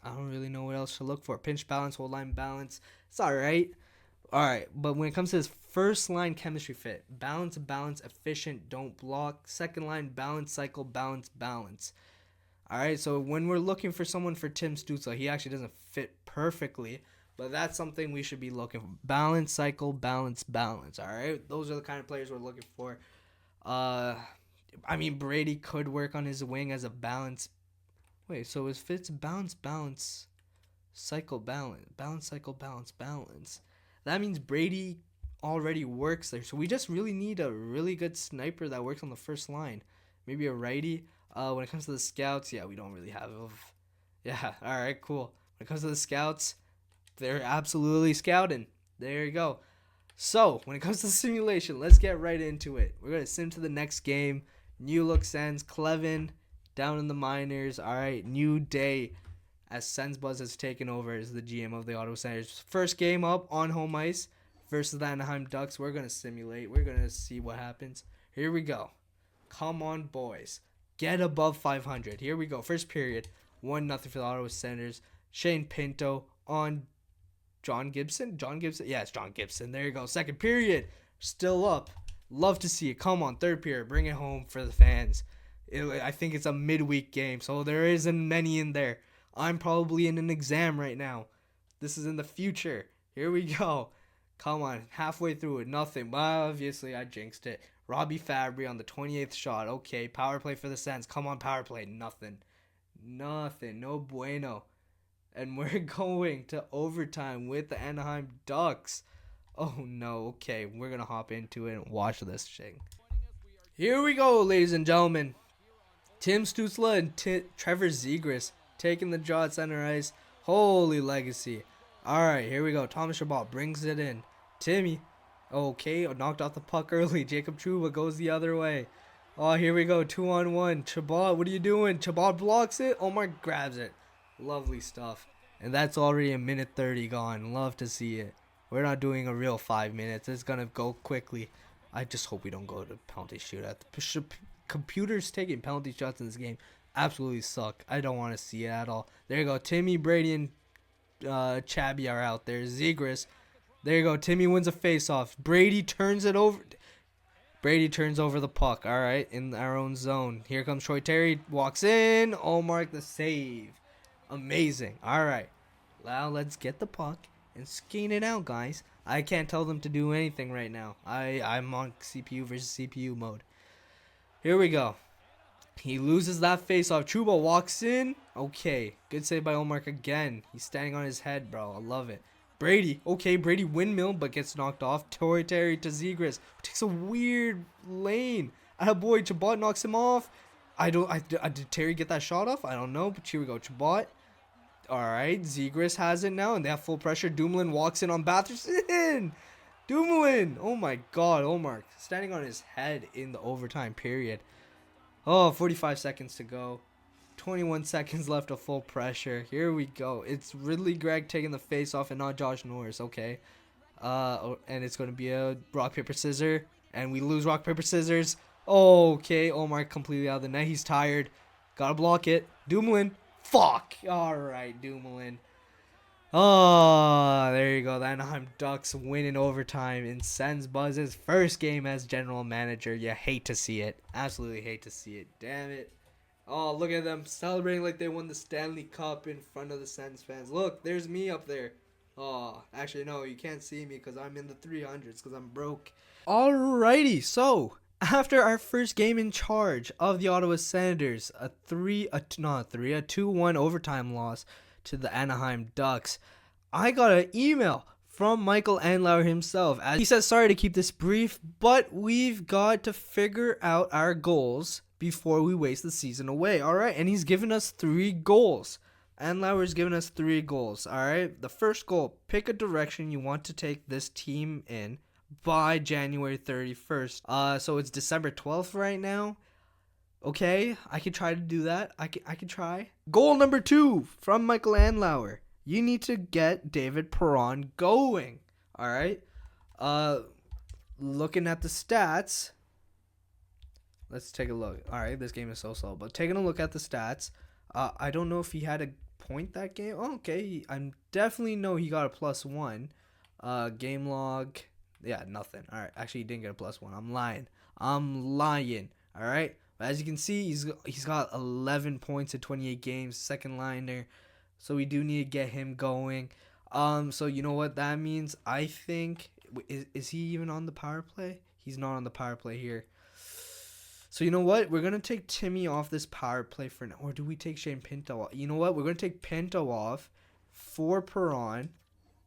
don't really know what else to look for. Pinch balance, whole line balance. It's all right. All right, but when it comes to his first line chemistry fit, balance, efficient, don't block. Second line, balance, cycle, balance. All right, so when we're looking for someone for Tim Stützle, he actually doesn't fit perfectly, but that's something we should be looking for. Balance, cycle, balance. All right, those are the kind of players we're looking for. I mean, Brady could work on his wing as a balance. Wait, so his fits balance, cycle, balance, cycle, balance. That means Brady already works there, so we just really need a really good sniper that works on the first line. Maybe a righty. When it comes to the scouts, yeah, we don't really have. Yeah, all right, cool. When it comes to the scouts, they're absolutely scouting. There you go. So when it comes to the simulation, let's get right into it. We're gonna sim to the next game. New look Sens, Clevin down in the minors. All right, new day as Sens Buzz has taken over as the GM of the Ottawa Senators. First game up on home ice versus the Anaheim Ducks. We're gonna simulate. We're gonna see what happens. Here we go. Come on, boys. Get above 500. Here we go. First period. 1-0 for the Ottawa Senators. Shane Pinto on John Gibson. Yeah, it's John Gibson. There you go. Second period. Still up. Love to see it. Come on. Third period. Bring it home for the fans. I think it's a midweek game, so there isn't many in there. I'm probably in an exam right now. This is in the future. Here we go. Come on. Halfway through it. Nothing. Well, obviously, I jinxed it. Robbie Fabry on the 28th shot. Okay, power play for the Sens. Come on, power play. Nothing. No bueno. And we're going to overtime with the Anaheim Ducks. Oh, no. Okay, we're going to hop into it and watch this thing. Here we go, ladies and gentlemen. Tim Stützle and Trevor Zegras taking the draw at center ice. Holy legacy. All right, here we go. Thomas Chabot brings it in. Timmy. Okay, knocked off the puck early. Jacob Trouba goes the other way. Oh, here we go. 2-on-1. Chabot, what are you doing? Chabot blocks it. Omar grabs it. Lovely stuff. And that's already a minute 30 gone. Love to see it. We're not doing a real 5 minutes. It's going to go quickly. I just hope we don't go to penalty shootout. The computer's taking penalty shots in this game absolutely suck. I don't want to see it at all. There you go. Timmy, Brady, and Chabby are out there. Zegras. There you go. Timmy wins a face-off. Brady turns it over. Brady turns over the puck. All right, in our own zone. Here comes Troy Terry. Walks in. Omar the save. Amazing. All right. Now let's get the puck and skate it out, guys. I can't tell them to do anything right now. I'm on CPU versus CPU mode. Here we go. He loses that face-off. Chuba walks in. Okay. Good save by Omar again. He's standing on his head, bro. I love it. Brady. Okay, Brady windmill, but gets knocked off. Torrey Terry to Zegras. Takes a weird lane. Boy, Chabot knocks him off. Did Terry get that shot off? I don't know, but here we go. Chabot. Alright, Zegras has it now, and they have full pressure. Dumoulin walks in on Batherson. Dumoulin. Oh my god, Omar. Standing on his head in the overtime period. Oh, 45 seconds to go. 21 seconds left of full pressure. Here we go. It's Ridley Gregg taking the face off and not Josh Norris, okay? And it's going to be a rock, paper, scissors. And we lose rock, paper, scissors. Okay, Omar completely out of the net. He's tired. Gotta block it. Dumoulin. Fuck. Alright, Dumoulin. Oh, there you go. The Anaheim Ducks win in overtime in Sens Buzz's first game as general manager. You hate to see it. Absolutely hate to see it. Damn it. Oh, look at them celebrating like they won the Stanley Cup in front of the Sens fans. Look, there's me up there. Oh, actually, no, you can't see me because I'm in the 300s because I'm broke. Alrighty, so after our first game in charge of the Ottawa Senators, a 2-1 overtime loss to the Anaheim Ducks, I got an email from Michael Andlauer himself. As he says, sorry to keep this brief, but we've got to figure out our goals before we waste the season away. All right, and he's given us 3 goals. Andlauer's given us 3 goals. All right, the first goal: pick a direction you want to take this team in by January 31st. So it's December 12th right now. Okay, I could try to do that. I could try. Goal number 2 from Michael Andlauer: you need to get David Perron going. All right. Looking at the stats. Let's take a look. All right, this game is so slow, but taking a look at the stats, I don't know if he had a point that game. Oh, okay, I definitely know he got a +1. Game log, yeah, nothing. All right, actually, he didn't get a +1. I'm lying. All right. As you can see, he's got 11 points in 28 games, second liner. So we do need to get him going. So you know what that means? I think is he even on the power play? He's not on the power play here. So you know what? We're gonna take Timmy off this power play for now, or do we take Shane Pinto off? You know what? We're gonna take Pinto off for Perron.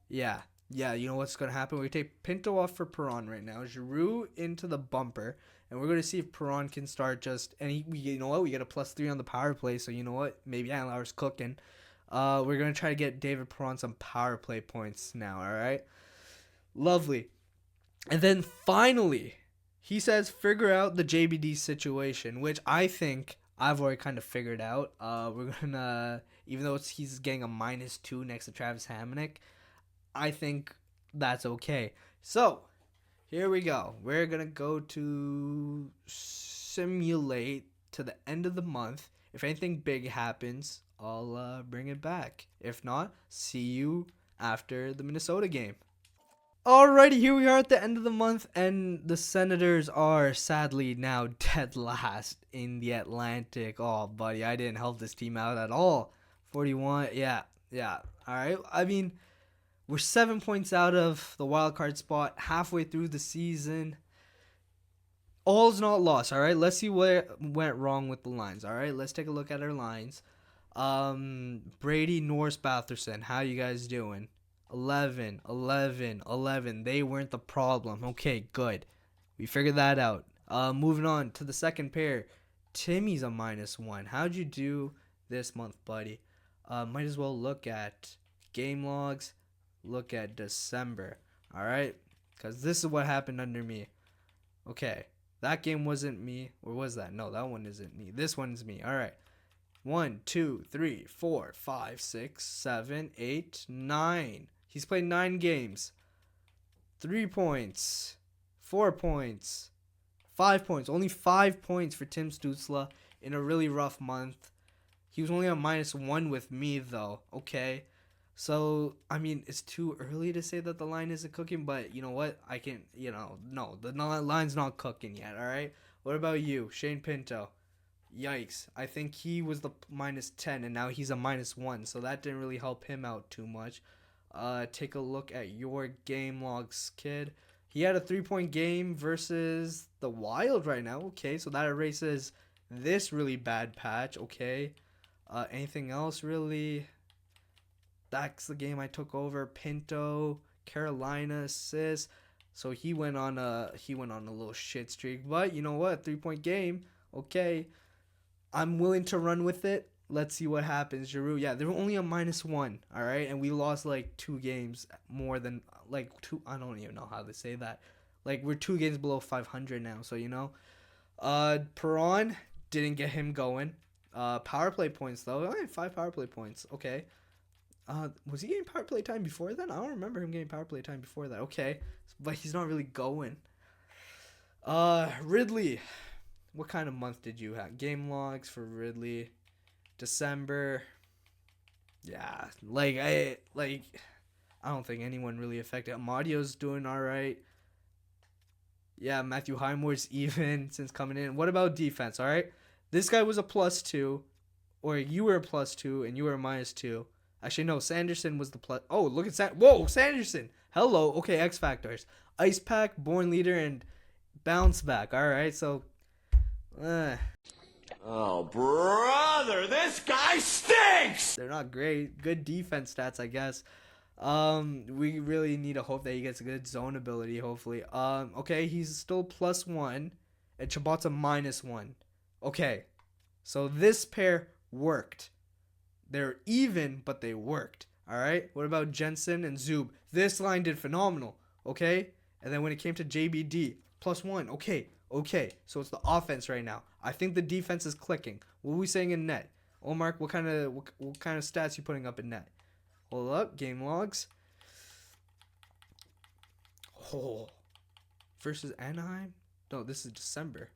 Yeah. You know what's gonna happen? We take Pinto off for Perron right now. Giroux into the bumper. And we're going to see if Perron can start just... And you know what? We get a +3 on the power play. So you know what? Maybe Andlauer's cooking. We're going to try to get David Perron some power play points now. All right? Lovely. And then finally, he says figure out the JBD situation, which I think I've already kind of figured out. We're going to... Even though he's getting a -2 next to Travis Hamonic, I think that's okay. So... here we go. We're going to go to simulate to the end of the month. If anything big happens, I'll bring it back. If not, see you after the Minnesota game. Alrighty, here we are at the end of the month, and the Senators are sadly now dead last in the Atlantic. Oh, buddy, I didn't help this team out at all. 41, yeah. Alright, I mean... we're 7 points out of the wild card spot halfway through the season. All's not lost, all right? Let's see what went wrong with the lines, all right? Let's take a look at our lines. Brady, Norris, Batherson, how you guys doing? 11. They weren't the problem. Okay, good. We figured that out. Moving on to the second pair. Timmy's a -1. How'd you do this month, buddy? Might as well look at game logs. Look at December, all right? Because this is what happened under me. Okay, that game wasn't me. Or was that? No, that one isn't me. This one's me. All right. 1, 2, 3, 4, 5, 6, 7, 8, 9. He's played 9 games. 3 points. 4 points. 5 points. Only 5 points for Tim Stützle in a really rough month. He was only a -1 with me though. Okay. So, I mean, it's too early to say that the line isn't cooking, but you know what? I can, no, the line's not cooking yet, all right? What about you, Shane Pinto? Yikes. I think he was the -10, and now he's a -1, so that didn't really help him out too much. Take a look at your game logs, kid. He had a 3-point game versus the Wild right now. Okay, so that erases this really bad patch. Okay. Anything else really? That's the game I took over. Pinto, Carolina assist. So he went on a little shit streak. But you know what? 3-point game. Okay. I'm willing to run with it. Let's see what happens. Giroux, yeah, they were only a -1, all right, and we lost like 2 games more than like 2. I don't even know how to say that. Like we're 2 games below 500 now, so Perron didn't get him going. Power play points though, 5 power play points. Okay. Was he getting power play time before that? I don't remember him getting power play time before that. Okay, but he's not really going. Ridley, what kind of month did you have? Game logs for Ridley. December. Yeah, I don't think anyone really affected. Amadio's doing all right. Yeah, Matthew Highmore's even since coming in. What about defense? All right, this guy was a +2, or you were a +2 and you were a -2. Actually, no, Sanderson was the plus. Oh, look at Whoa, Sanderson. Hello. Okay, X Factors. Ice Pack, Born Leader, and Bounce Back. All right, so. Oh, brother, this guy stinks! They're not great. Good defense stats, I guess. We really need to hope that he gets a good zone ability, hopefully. Okay, he's still +1, and Chabot's a -1. Okay, so this pair worked. They're even, but they worked. All right, what about Jensen and Zub? This line did phenomenal. Okay, and then when it came to JBD, +1. Okay, so it's the offense right now. I think the defense is clicking. What are we saying in net? Omar, what kind of stats you putting up in net? Hold up, game logs. Oh, versus Anaheim? No, this is December.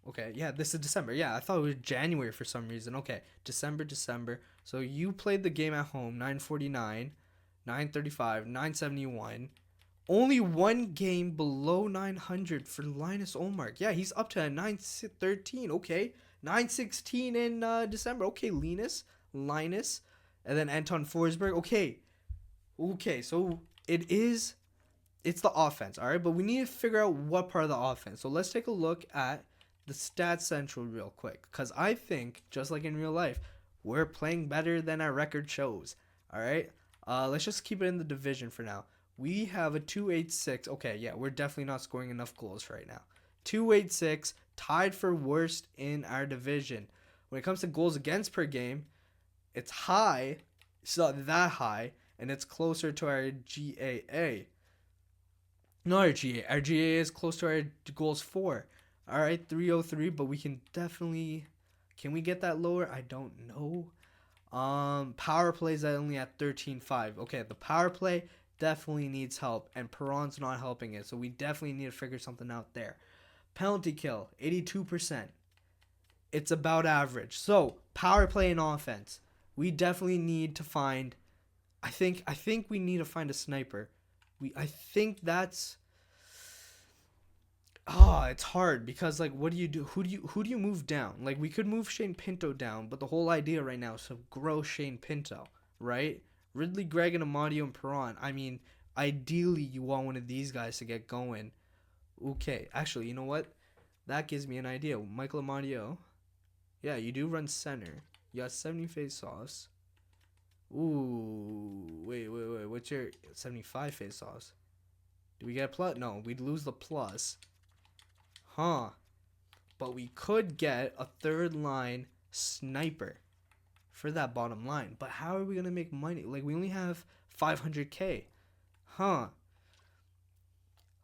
Okay, yeah, this is December. Yeah, I thought it was January for some reason. Okay, December. So you played the game at home, 949, 935, 971. Only 1 game below 900 for Linus Olmark. Yeah, he's up to a 913. Okay, 916 in December. Okay, Linus. And then Anton Forsberg. Okay, so it's the offense, all right? But we need to figure out what part of the offense. So let's take a look at the Stats Central real quick. Because I think, just like in real life, we're playing better than our record shows, all right? Let's just keep it in the division for now. We have a 286. Okay, yeah, we're definitely not scoring enough goals right now. 286, tied for worst in our division. When it comes to goals against per game, it's high. It's not that high, and it's closer to our GAA. Not our GAA. Our GAA is close to our goals for. All right, 303, but we can definitely. Can we get that lower? I don't know. Power plays only at 13.5. Okay, the power play definitely needs help, and Perron's not helping it, so we definitely need to figure something out there. Penalty kill, 82%. It's about average. So power play and offense, we definitely need to find. I think we need to find a sniper. I think that's. It's hard because what do you do? Who do you move down? Like we could move Shane Pinto down, but the whole idea right now is to grow Shane Pinto, right? Ridley, Gregg, and Amadio and Perron. I mean, ideally you want one of these guys to get going. Okay, actually, you know what? That gives me an idea. Michael Amadio. Yeah, you do run center. You got 70 face-offs. Ooh, wait. What's your 75 face-offs? Do we get a plus? No, we'd lose the plus. Huh. But we could get a third line sniper for that bottom line. But how are we going to make money? Like, we only have 500K. Huh.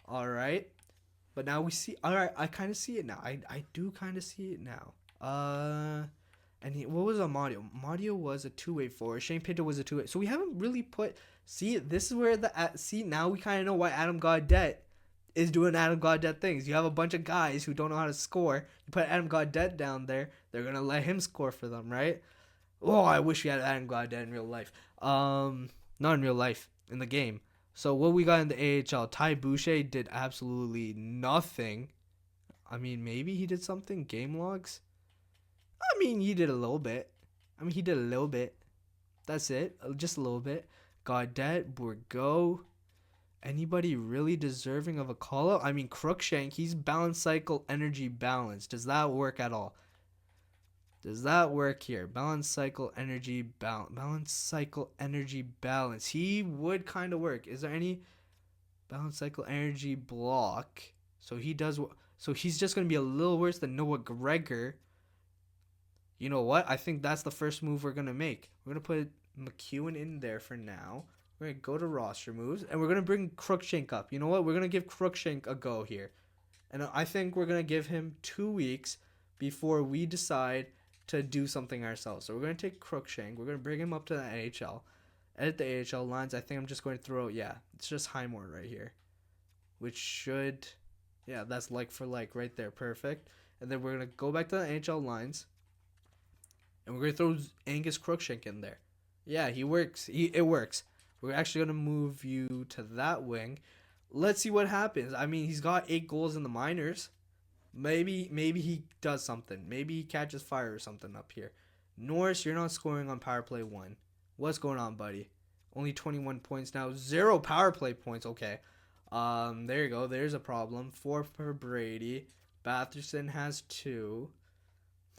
All right. But now we see. All right, I kind of see it now. I do kind of see it now. What was Amadio? Amadio was a 2-way-4. Shane Pinto was a 2-way. So we haven't really put. See, this is where see now we kind of know why Adam got debt. is doing Adam Gaudette things. You have a bunch of guys who don't know how to score. You put Adam Gaudette down there, they're gonna let him score for them, right? Oh, I wish we had Adam Gaudette in real life. Not in real life, in the game. So what we got in the AHL, Ty Boucher did absolutely nothing. I mean, maybe he did something. Game logs. I mean, he did a little bit. That's it. Just a little bit. Gaudette, Bourgault. Anybody really deserving of a call out? I mean, Crookshank, he's balance cycle energy balance. Does that work at all? Does that work here? Balance cycle energy balance. Balance cycle energy balance. He would kind of work. Is there any balance cycle energy block? So he does. So he's just going to be a little worse than Noah Gregor. You know what? I think that's the first move we're going to make. We're going to put McEwen in there for now. We're going to go to roster moves. And we're going to bring Crookshank up. You know what? We're going to give Crookshank a go here. And I think we're going to give him 2 weeks before we decide to do something ourselves. So we're going to take Crookshank. We're going to bring him up to the NHL. Edit the AHL lines. I think I'm just going to throw, it's just Highmore right here. Which should, that's like for like right there. Perfect. And then we're going to go back to the NHL lines. And we're going to throw Angus Crookshank in there. Yeah, he works. It works. We're actually going to move you to that wing. Let's see what happens. I mean, he's got 8 goals in the minors. Maybe he does something. Maybe he catches fire or something up here. Norris, you're not scoring on power play 1. What's going on, buddy? Only 21 points now. 0 power play points. Okay. There you go. There's a problem. 4 for Brady. Batherson has 2.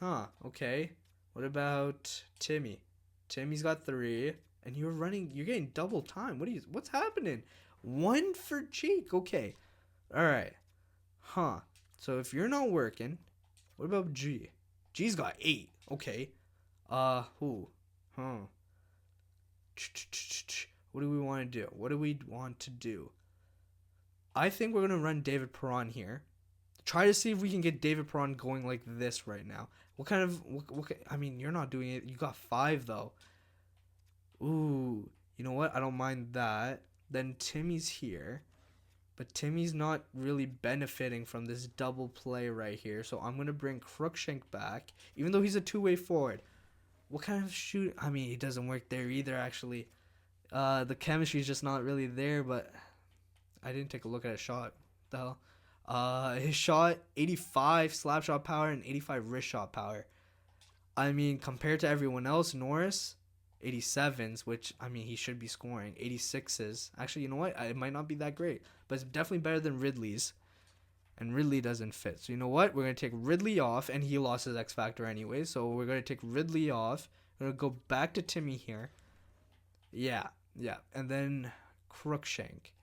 Huh. Okay. What about Timmy? Timmy's got 3. And you're getting double time. What's happening? 1 for Cheek. Okay. All right. Huh. So if you're not working, what about G? G's got 8. Okay. Who? Huh. What do we want to do? I think we're going to run David Perron here. Try to see if we can get David Perron going like this right now. I mean, you're not doing it. You got 5, though. Ooh. You know what? I don't mind that. Then Timmy's here. But Timmy's not really benefiting from this double play right here. So I'm going to bring Crookshank back. Even though he's a two-way forward. What kind of shoot? I mean, he doesn't work there either, actually. The chemistry is just not really there. But I didn't take a look at his shot. What the hell? His shot, 85 slap shot power and 85 wrist shot power. I mean, compared to everyone else, Norris, 87s, which, I mean, he should be scoring. 86s. Actually, you know what? It might not be that great. But it's definitely better than Ridley's. And Ridley doesn't fit. So you know what? We're going to take Ridley off. And he lost his X Factor anyway. So we're going to take Ridley off. We're going to go back to Timmy here. Yeah. And then Crookshank.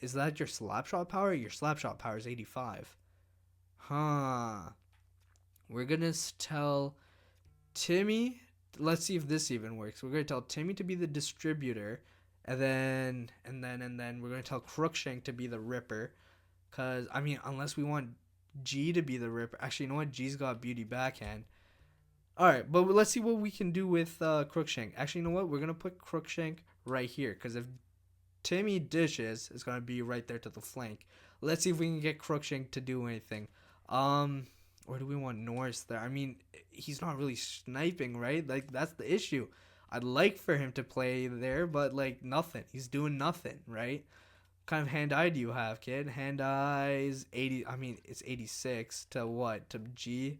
Is that your slap shot power? Your slap shot power is 85. Huh. We're going to tell Timmy. Let's see if this even works. We're going to tell Timmy to be the distributor. And then we're going to tell Crookshank to be the ripper. Because, I mean, unless we want G to be the ripper. Actually, you know what? G's got beauty backhand. Alright, but let's see what we can do with Crookshank. Actually, you know what? We're going to put Crookshank right here. Because if Timmy dishes, it's going to be right there to the flank. Let's see if we can get Crookshank to do anything. Or do we want Norris there? I mean, he's not really sniping, right? Like, that's the issue. I'd like for him to play there, but, like, nothing. He's doing nothing, right? What kind of hand-eye do you have, kid? Hand-eye is 80. I mean, it's 86 to what? To G,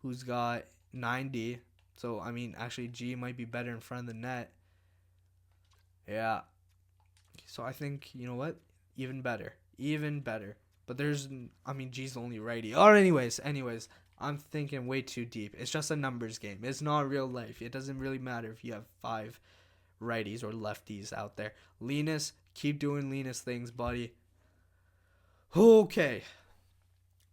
who's got 90. So, I mean, actually, G might be better in front of the net. Yeah. So, I think, you know what? Even better. But G's the only righty. Or anyways, I'm thinking way too deep. It's just a numbers game. It's not real life. It doesn't really matter if you have 5 righties or lefties out there. Linus, keep doing Linus things, buddy. Okay.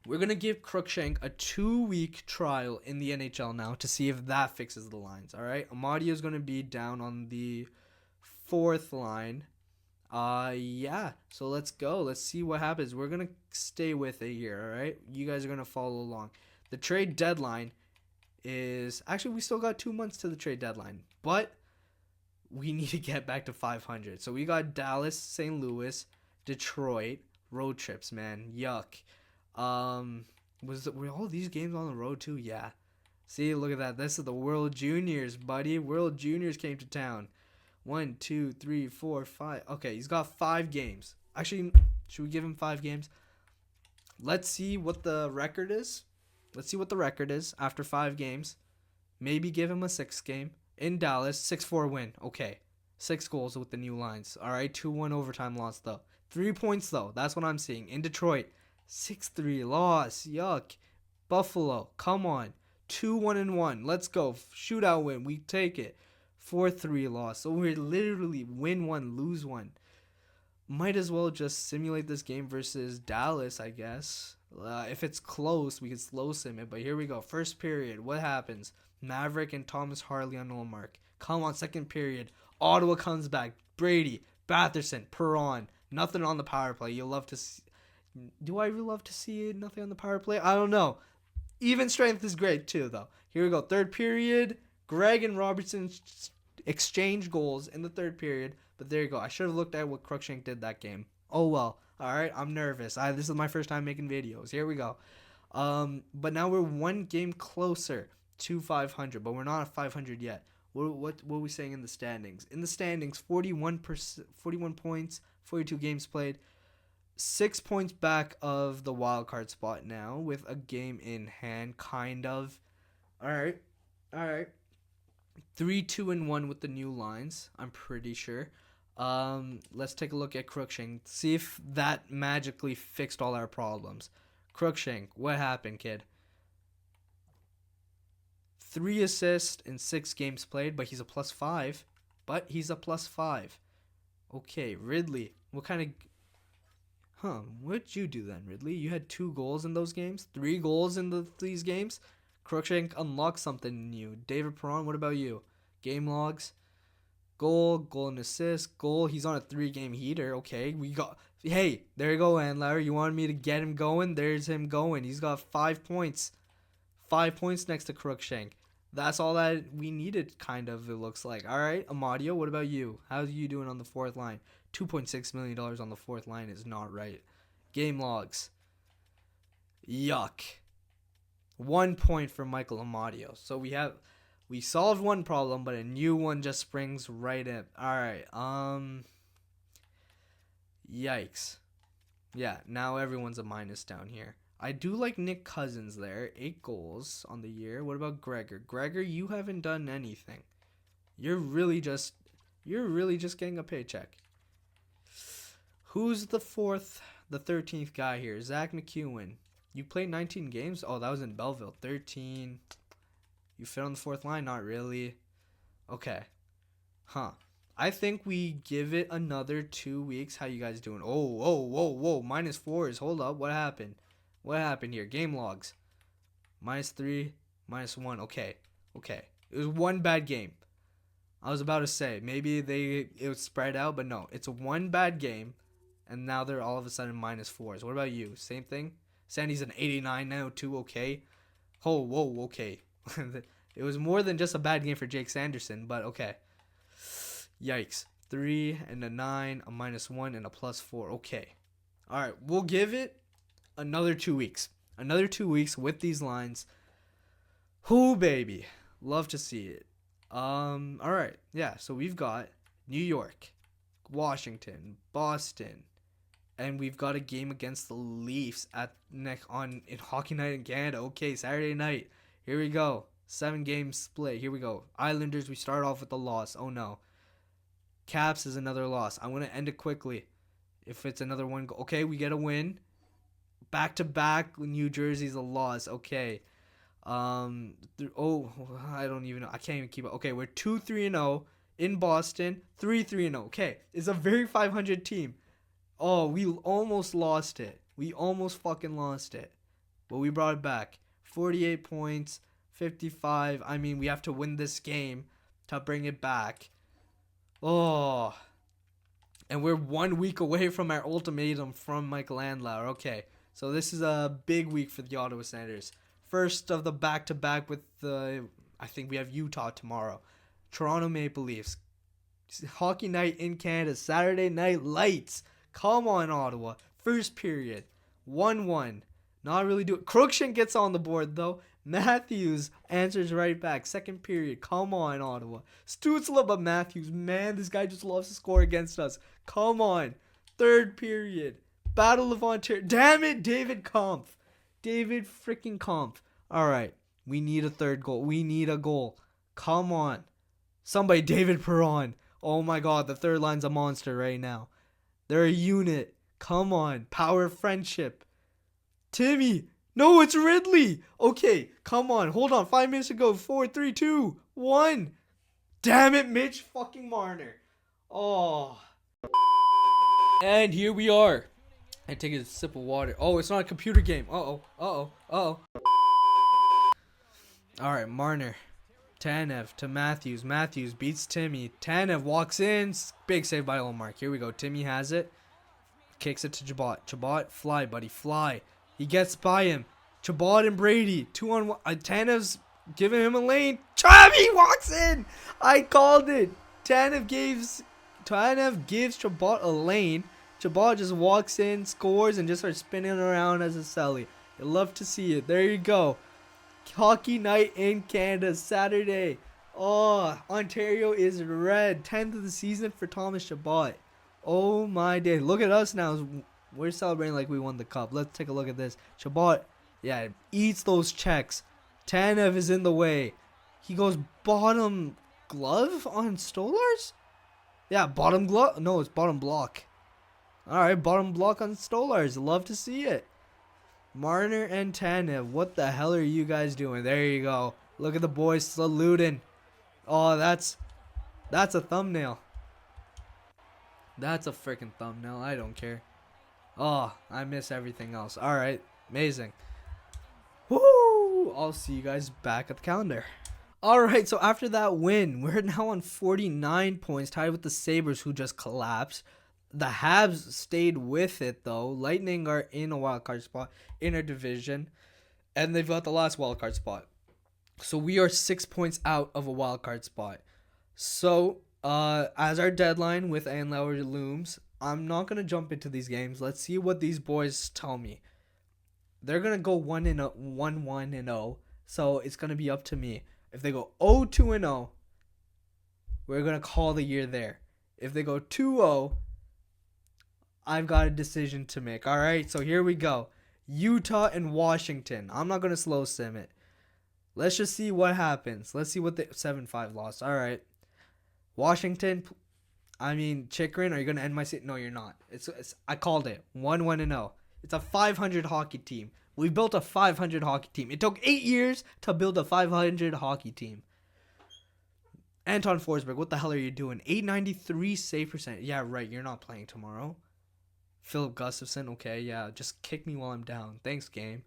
We're going to give Crookshank a 2-week trial in the NHL now to see if that fixes the lines, all right? Amadio is going to be down on the 4th line. So let's go. Let's see what happens. We're going to stay with it here, all right? You guys are going to follow along. The trade deadline is... Actually, we still got 2 months to the trade deadline. But we need to get back to 500. So we got Dallas, St. Louis, Detroit, Road trips, man. Yuck. Were all these games on the road too? Yeah. See, look at that. This is the World Juniors, buddy. World Juniors came to town. 1, 2, 3, 4, 5. Okay, he's got 5 games. Actually, should we give him 5 games? Let's see what the record is. Let's see what the record is after 5 games. Maybe give him a 6th game. In Dallas, 6-4 win. Okay. 6 goals with the new lines. All right, 2-1 overtime loss, though. 3 points, though. That's what I'm seeing. In Detroit, 6-3 loss. Yuck. Buffalo, come on. 2-1-1. Let's go. Shootout win. We take it. 4-3 loss. So we're literally win 1, lose 1. Might as well just simulate this game versus Dallas, I guess. If it's close, we can slow sim it. But here we go. First period. What happens? Maverick and Thomas Harley on goal mark. Come on, second period. Ottawa comes back. Brady, Batherson, Perron. Nothing on the power play. You'll love to see. Do I really love to see it? Nothing on the power play? I don't know. Even strength is great too, though. Here we go. Third period. Greg and Robertson exchange goals in the third period. But there you go. I should have looked at what Cruikshank did that game. Oh well. All right. I'm nervous. This is my first time making videos. Here we go. But now we're 1 game closer to 500, but we're not at 500 yet. What are we saying in the standings? In the standings, 41 points, 42 games played. 6 points back of the wild card spot now with a game in hand, kind of. All right. 3-2-1 with the new lines, I'm pretty sure. Let's take a look at Cruikshank. See if that magically fixed all our problems. Cruikshank, what happened, kid? 3 assists in 6 games played, but he's a +5. Okay, Ridley, what kind of... What'd you do then, Ridley? You had 2 goals in those games? 3 goals in these games? Cruikshank unlocked something new. David Perron, what about you? Game logs. Goal and assist. Goal. He's on a 3-game heater. Okay, Hey, there you go, Andlauer. You wanted me to get him going? There's him going. He's got 5 points. 5 points next to Cruikshank. That's all that we needed, kind of, it looks like. All right, Amadio, what about you? How's you doing on the 4th line? $2.6 million on the 4th line is not right. Game logs. Yuck. 1 point for Michael Amadio. So we solved one problem, but a new one just springs right in. All right. Yikes. Yeah, now everyone's a minus down here. I do like Nick Cousins there. 8 goals on the year. What about Gregor? Gregor, you haven't done anything. You're really just getting a paycheck. Who's the 13th guy here? Zach McEwen. You played 19 games? Oh, that was in Belleville. 13. You fit on the 4th line? Not really. Okay. I think we give it another 2 weeks. How you guys doing? Whoa. -4s. Hold up. What happened? What happened here? Game logs. -3, -1. Okay. It was 1 bad game. I was about to say, maybe it was spread out, but no. It's a 1 bad game, and now they're all of a sudden -4s. What about you? Same thing? Sandy's an 89 now, too. Okay. Whoa. Okay. It was more than just a bad game for Jake Sanderson, but okay. Yikes. 3 and a 9, a -1, and a +4. Okay. All right. We'll give it another 2 weeks. Another 2 weeks with these lines. Whoo, baby. Love to see it. All right. Yeah, so we've got New York, Washington, Boston, and we've got a game against the Leafs in Hockey Night in Canada. Okay, Saturday night. Here we go. 7-game split. Here we go. Islanders, we start off with a loss. Oh, no. Caps is another loss. I'm going to end it quickly. If it's another 1 goal. Okay, we get a win. Back-to-back, New Jersey's a loss. Okay. I don't even know. I can't even keep it. Okay, we're 2-3-0 in Boston. 3-3-0. Okay, it's a very 500 team. Oh, we almost lost it. We almost fucking lost it. But we brought it back. 48 points, 55. I mean, we have to win this game to bring it back. Oh. And we're 1 week away from our ultimatum from Michael Andlauer. Okay, so this is a big week for the Ottawa Senators. First of the back-to-back with I think we have Utah tomorrow. Toronto Maple Leafs. Hockey Night in Canada. Saturday Night Lights. Come on, Ottawa. First period, 1-1. Not really doing. Crookshank gets on the board though. Matthews answers right back. Second period, come on, Ottawa. Stutzla, but Matthews, man, this guy just loves to score against us. Come on. Third period, Battle of Ontario. Damn it, David Kampf. David freaking Kampf. All right, we need a third goal. We need a goal. Come on. Somebody, David Perron. Oh my god, the third line's a monster right now. They're a unit. Come on. Power of friendship. Timmy. No, it's Ridley. Okay, come on. Hold on. 5 minutes ago. 4, 3, 2, 1. Damn it, Mitch fucking Marner. Oh. And here we are. I take a sip of water. Oh, it's not a computer game. Uh-oh. Uh-oh. Uh-oh. All right, Marner. Tanev to Matthews. Matthews beats Timmy. Tanev walks in. Big save by Olmark. Here we go. Timmy has it. Kicks it to Chabot. Chabot, fly, buddy. Fly. He gets by him. Chabot and Brady. 2-on-1. Tanev's giving him a lane. Chavi walks in. I called it. Tanev gives Chabot a lane. Chabot just walks in, scores, and just starts spinning around as a celly. You love to see it. There you go. Hockey night in Canada, Saturday. Oh, Ontario is red. 10th of the season for Thomas Chabot. Oh my day. Look at us now. We're celebrating like we won the cup. Let's take a look at this. Chabot, yeah, eats those checks. Tanev is in the way. He goes bottom glove on Stolars? Yeah, bottom glove. No, it's bottom block. All right, bottom block on Stolars. Love to see it. Marner and Tanev, what the hell are you guys doing? There you go. Look at the boys saluting. Oh, that's a thumbnail. That's a freaking thumbnail. I don't care. Oh, I miss everything else. All right, amazing. Woo! I'll see you guys back at the calendar. All right, so after that win, we're now on 49 points, tied with the Sabres, who just collapsed. The Habs stayed with it, though. Lightning are in a wildcard spot in our division, and they've got the last wildcard spot. So we are 6 points out of a wildcard spot. So, as our deadline with Anlauer looms, I'm not going to jump into these games. Let's see what these boys tell me. They're going to go 1-1-0, so it's going to be up to me. If they go 0-2-0, we're going to call the year there. If they go 2-0, I've got a decision to make. All right, so here we go. Utah and Washington. I'm not going to slow sim it. Let's just see what happens. Let's see what the 7-5 lost. All right. Washington, Chikrin, are you going to end my season? No, you're not. I called it. 1-1-0. It's a 500 hockey team. We built a 500 hockey team. It took 8 years to build a 500 hockey team. Anton Forsberg, what the hell are you doing? 893 save percent. Yeah, right. You're not playing tomorrow. Philip Gustafson, okay, yeah, just kick me while I'm down. Thanks, game.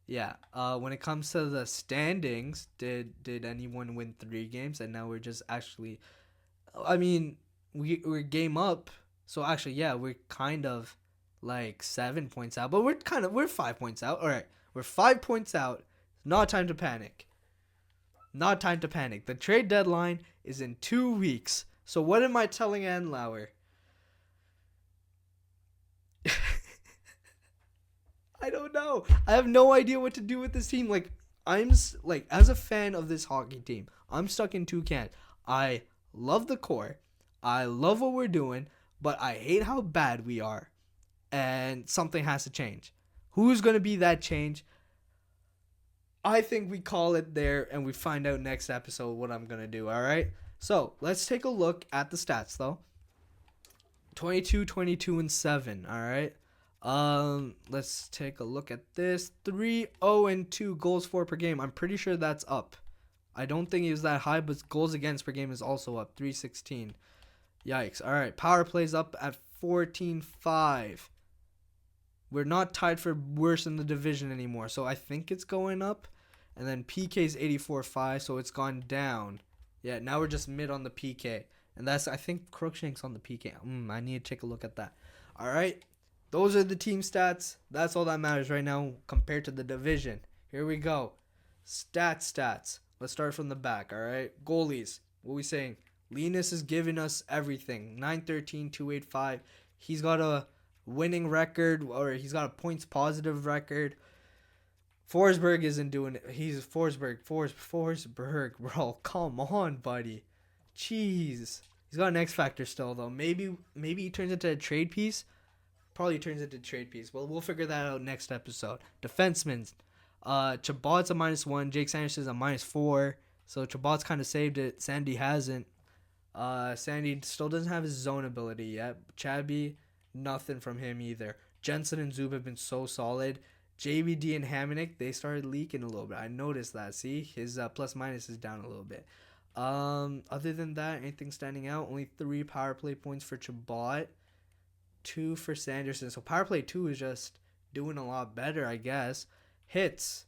Yeah. When it comes to the standings, did anyone win 3 games? And now we're just actually, we're game up. So actually, yeah, we're kind of like 7 points out, but we're 5 points out. All right, we're 5 points out. Not time to panic. Not time to panic. The trade deadline is in 2 weeks. So what am I telling Anlauer? I don't know. I have no idea what to do with this team. As a fan of this hockey team, I'm stuck in 2 camps. I love the core. I love what we're doing, but I hate how bad we are. And something has to change. Who's going to be that change? I think we call it there and we find out next episode what I'm going to do, all right? So, let's take a look at the stats, though. 22, 22, and 7, all right? Let's take a look at this. 3-0-2 goals for per game. I'm pretty sure that's up. I don't think it was that high, but goals against per game is also up. 316. Yikes. All right. Power plays up at 14-5. We're not tied for worst in the division anymore, so I think it's going up. And then PK's 84-5, so it's gone down. Yeah, now we're just mid on the PK. And I think Crookshank's on the PK. I need to take a look at that. All right. Those are the team stats. That's all that matters right now compared to the division. Here we go. Stats. Let's start from the back, all right? Goalies. What are we saying? Linus is giving us everything. 913, 285. He's got a winning record, or he's got a points positive record. Forsberg isn't doing it. He's Forsberg, bro. Come on, buddy. Jeez. He's got an X factor still, though. Maybe he turns into a trade piece. Probably turns into a trade piece. Well, we'll figure that out next episode. Defensemen. Chabot's a -1. Jake Sanderson's a -4. So Chabot's kind of saved it. Sandy hasn't. Sandy still doesn't have his zone ability yet. Chabby, nothing from him either. Jensen and Zub have been so solid. JBD and Hamonic, they started leaking a little bit. I noticed that. See, his plus minus is down a little bit. Other than that, anything standing out? Only 3 power play points for Chabot, 2 for Sanderson. So power play 2 is just doing a lot better, I guess. Hits.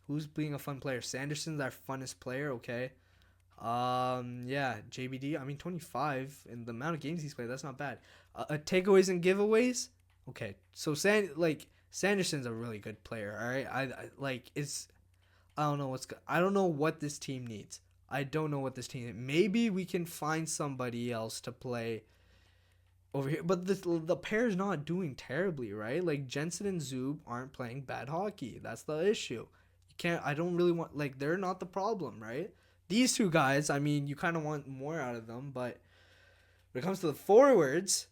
Who's being a fun player? Sanderson's our funnest player. Okay. Yeah, JBD. I mean, 25 and the amount of games he's played, that's not bad. Takeaways and giveaways. Okay, so Sanderson's a really good player. All right, I don't know I don't know what this team needs. Maybe we can find somebody else to play over here, but the pair's not doing terribly, right? Like Jensen and Zub aren't playing bad hockey. That's the issue. I don't really want, they're not the problem, right? These two guys, I mean, you kind of want more out of them, but when it comes to the forwards,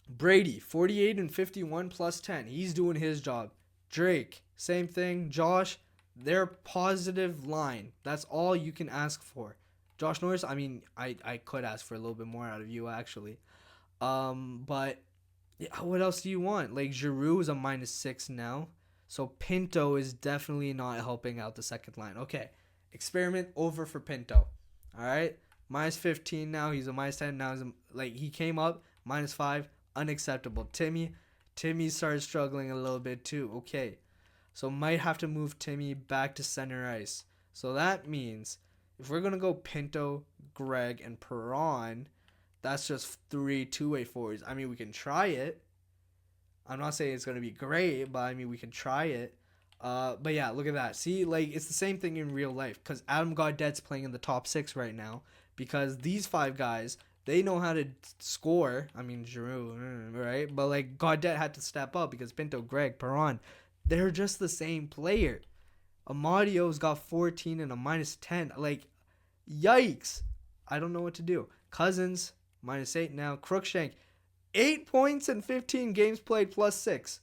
Brady, 48 and 51 plus 10. He's doing his job. Drake, same thing. Josh, they're positive line. That's all you can ask for. Josh Norris, I mean, I could ask for a little bit more out of you, actually. But yeah, what else do you want? Like, Giroux is a -6 now. So Pinto is definitely not helping out the second line. Okay, experiment over for Pinto. All right, -15 now. He's a -10 now. He came up -5, unacceptable. Timmy started struggling a little bit too. Okay, so might have to move Timmy back to center ice. So that means if we're gonna go Pinto, Greg, and Perron, that's just 3 two-way forwards. I mean, we can try it. I'm not saying it's going to be great, but I mean, we can try it. But yeah, look at that. See, it's the same thing in real life, because Adam Gaudette's playing in the top 6 right now, because these 5 guys, they know how to score. I mean, Giroux, right? But Gaudette had to step up because Pinto, Greg, Perron, they're just the same player. Amadio's got 14 and a -10. Yikes. I don't know what to do. Cousins, -8 now. Crookshank, 8 points and 15 games played plus 6.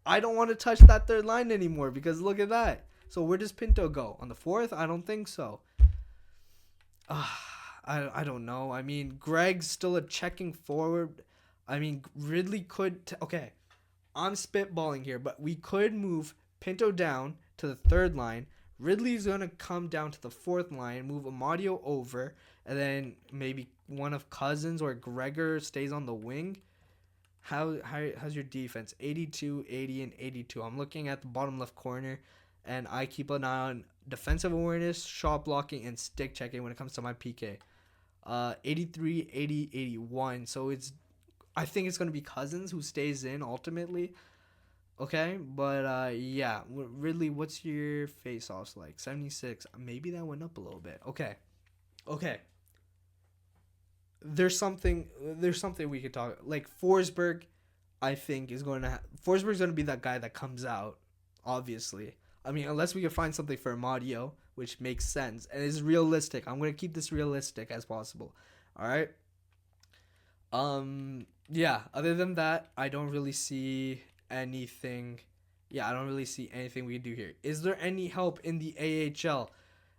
I don't want to touch that third line anymore because look at that. So where does Pinto go? On the 4th? I don't think so. I don't know. I mean, Greg's still a checking forward. I mean, Ridley could... okay, I'm spitballing here, but we could move Pinto down to the 3rd line. Ridley's going to come down to the 4th line, move Amadio over, and then maybe one of Cousins or Gregor stays on the wing. How's your defense? 82, 80, and 82. I'm looking at the bottom left corner, and I keep an eye on defensive awareness, shot blocking, and stick checking when it comes to my PK. 83, 80, 81. So I think it's going to be Cousins who stays in ultimately. Okay, but yeah, Ridley, what's your face-offs like? 76. Maybe that went up a little bit. Okay. There's something we could talk. Forsberg, I think Forsberg's going to be that guy that comes out, obviously. I mean, unless we can find something for Amadio, which makes sense and is realistic. I'm going to keep this realistic as possible. All right? Yeah, other than that, I don't really see anything. Yeah, I don't really see anything we can do here. Is there any help in the AHL?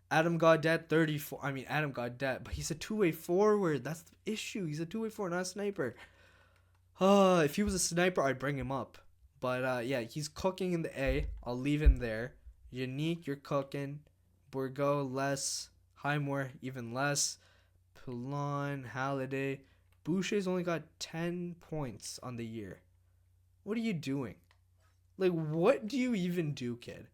Adam Gaudette, 34. I mean, Adam Gaudette, but he's a two-way forward. That's the issue. He's a two-way forward, not a sniper. If he was a sniper, I'd bring him up. But yeah, he's cooking in the A. I'll leave him there. Unique, you're cooking. Bourgo, less. Highmore, even less. Pilon, Halliday. Boucher's only got 10 points on the year. What are you doing? What do you even do, kid?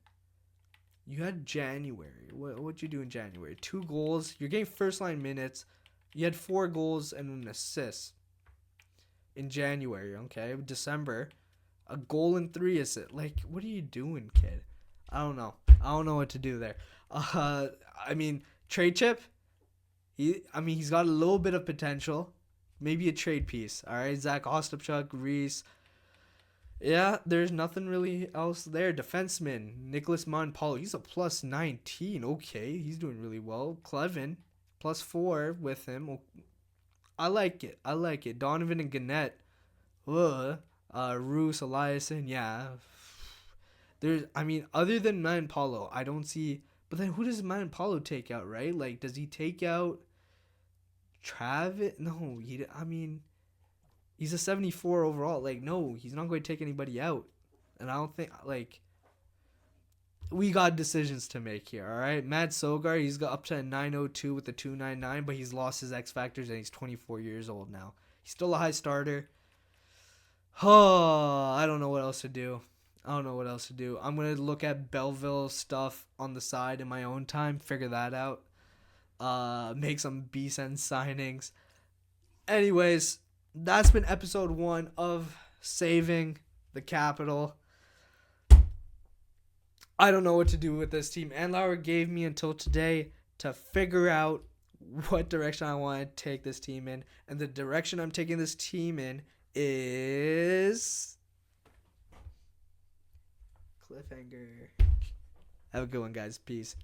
You had January. What'd you do in January? 2 goals. You're getting first line minutes. You had 4 goals and an assist in January, okay? December, a goal and 3 assists. What are you doing, kid? I don't know. I don't know what to do there. I mean, trade chip. He's got a little bit of potential. maybe a trade piece. All right, Zach Ostapchuk, Reese. Yeah, there's nothing really else there. Defenseman Nicholas Monpolo, he's a plus 19. Okay, he's doing really well. Clevin, plus 4 with him. I like it. I like it. Donovan and Gannett. Ugh. Roos, Eliason, yeah. I mean, other than Monpolo, I don't see. But then who does Monpolo take out, right? Like, does he take out Travis? No, I mean, he's a 74 overall. Like, no, he's not going to take anybody out. And I don't think, like, we got decisions to make here, all right? Matt Sogar, he's got up to a 902 with the 299, but he's lost his X Factors and he's 24 years old now. He's still a high starter. Oh, I don't know what else to do. I'm going to look at Belleville stuff on the side in my own time, figure that out. Make some B-Sen signings. Anyways, that's been episode 1 of Saving the Capital. I don't know what to do with this team. Andlauer gave me until today to figure out what direction I want to take this team in. And the direction I'm taking this team in is cliffhanger. Have a good one, guys. Peace.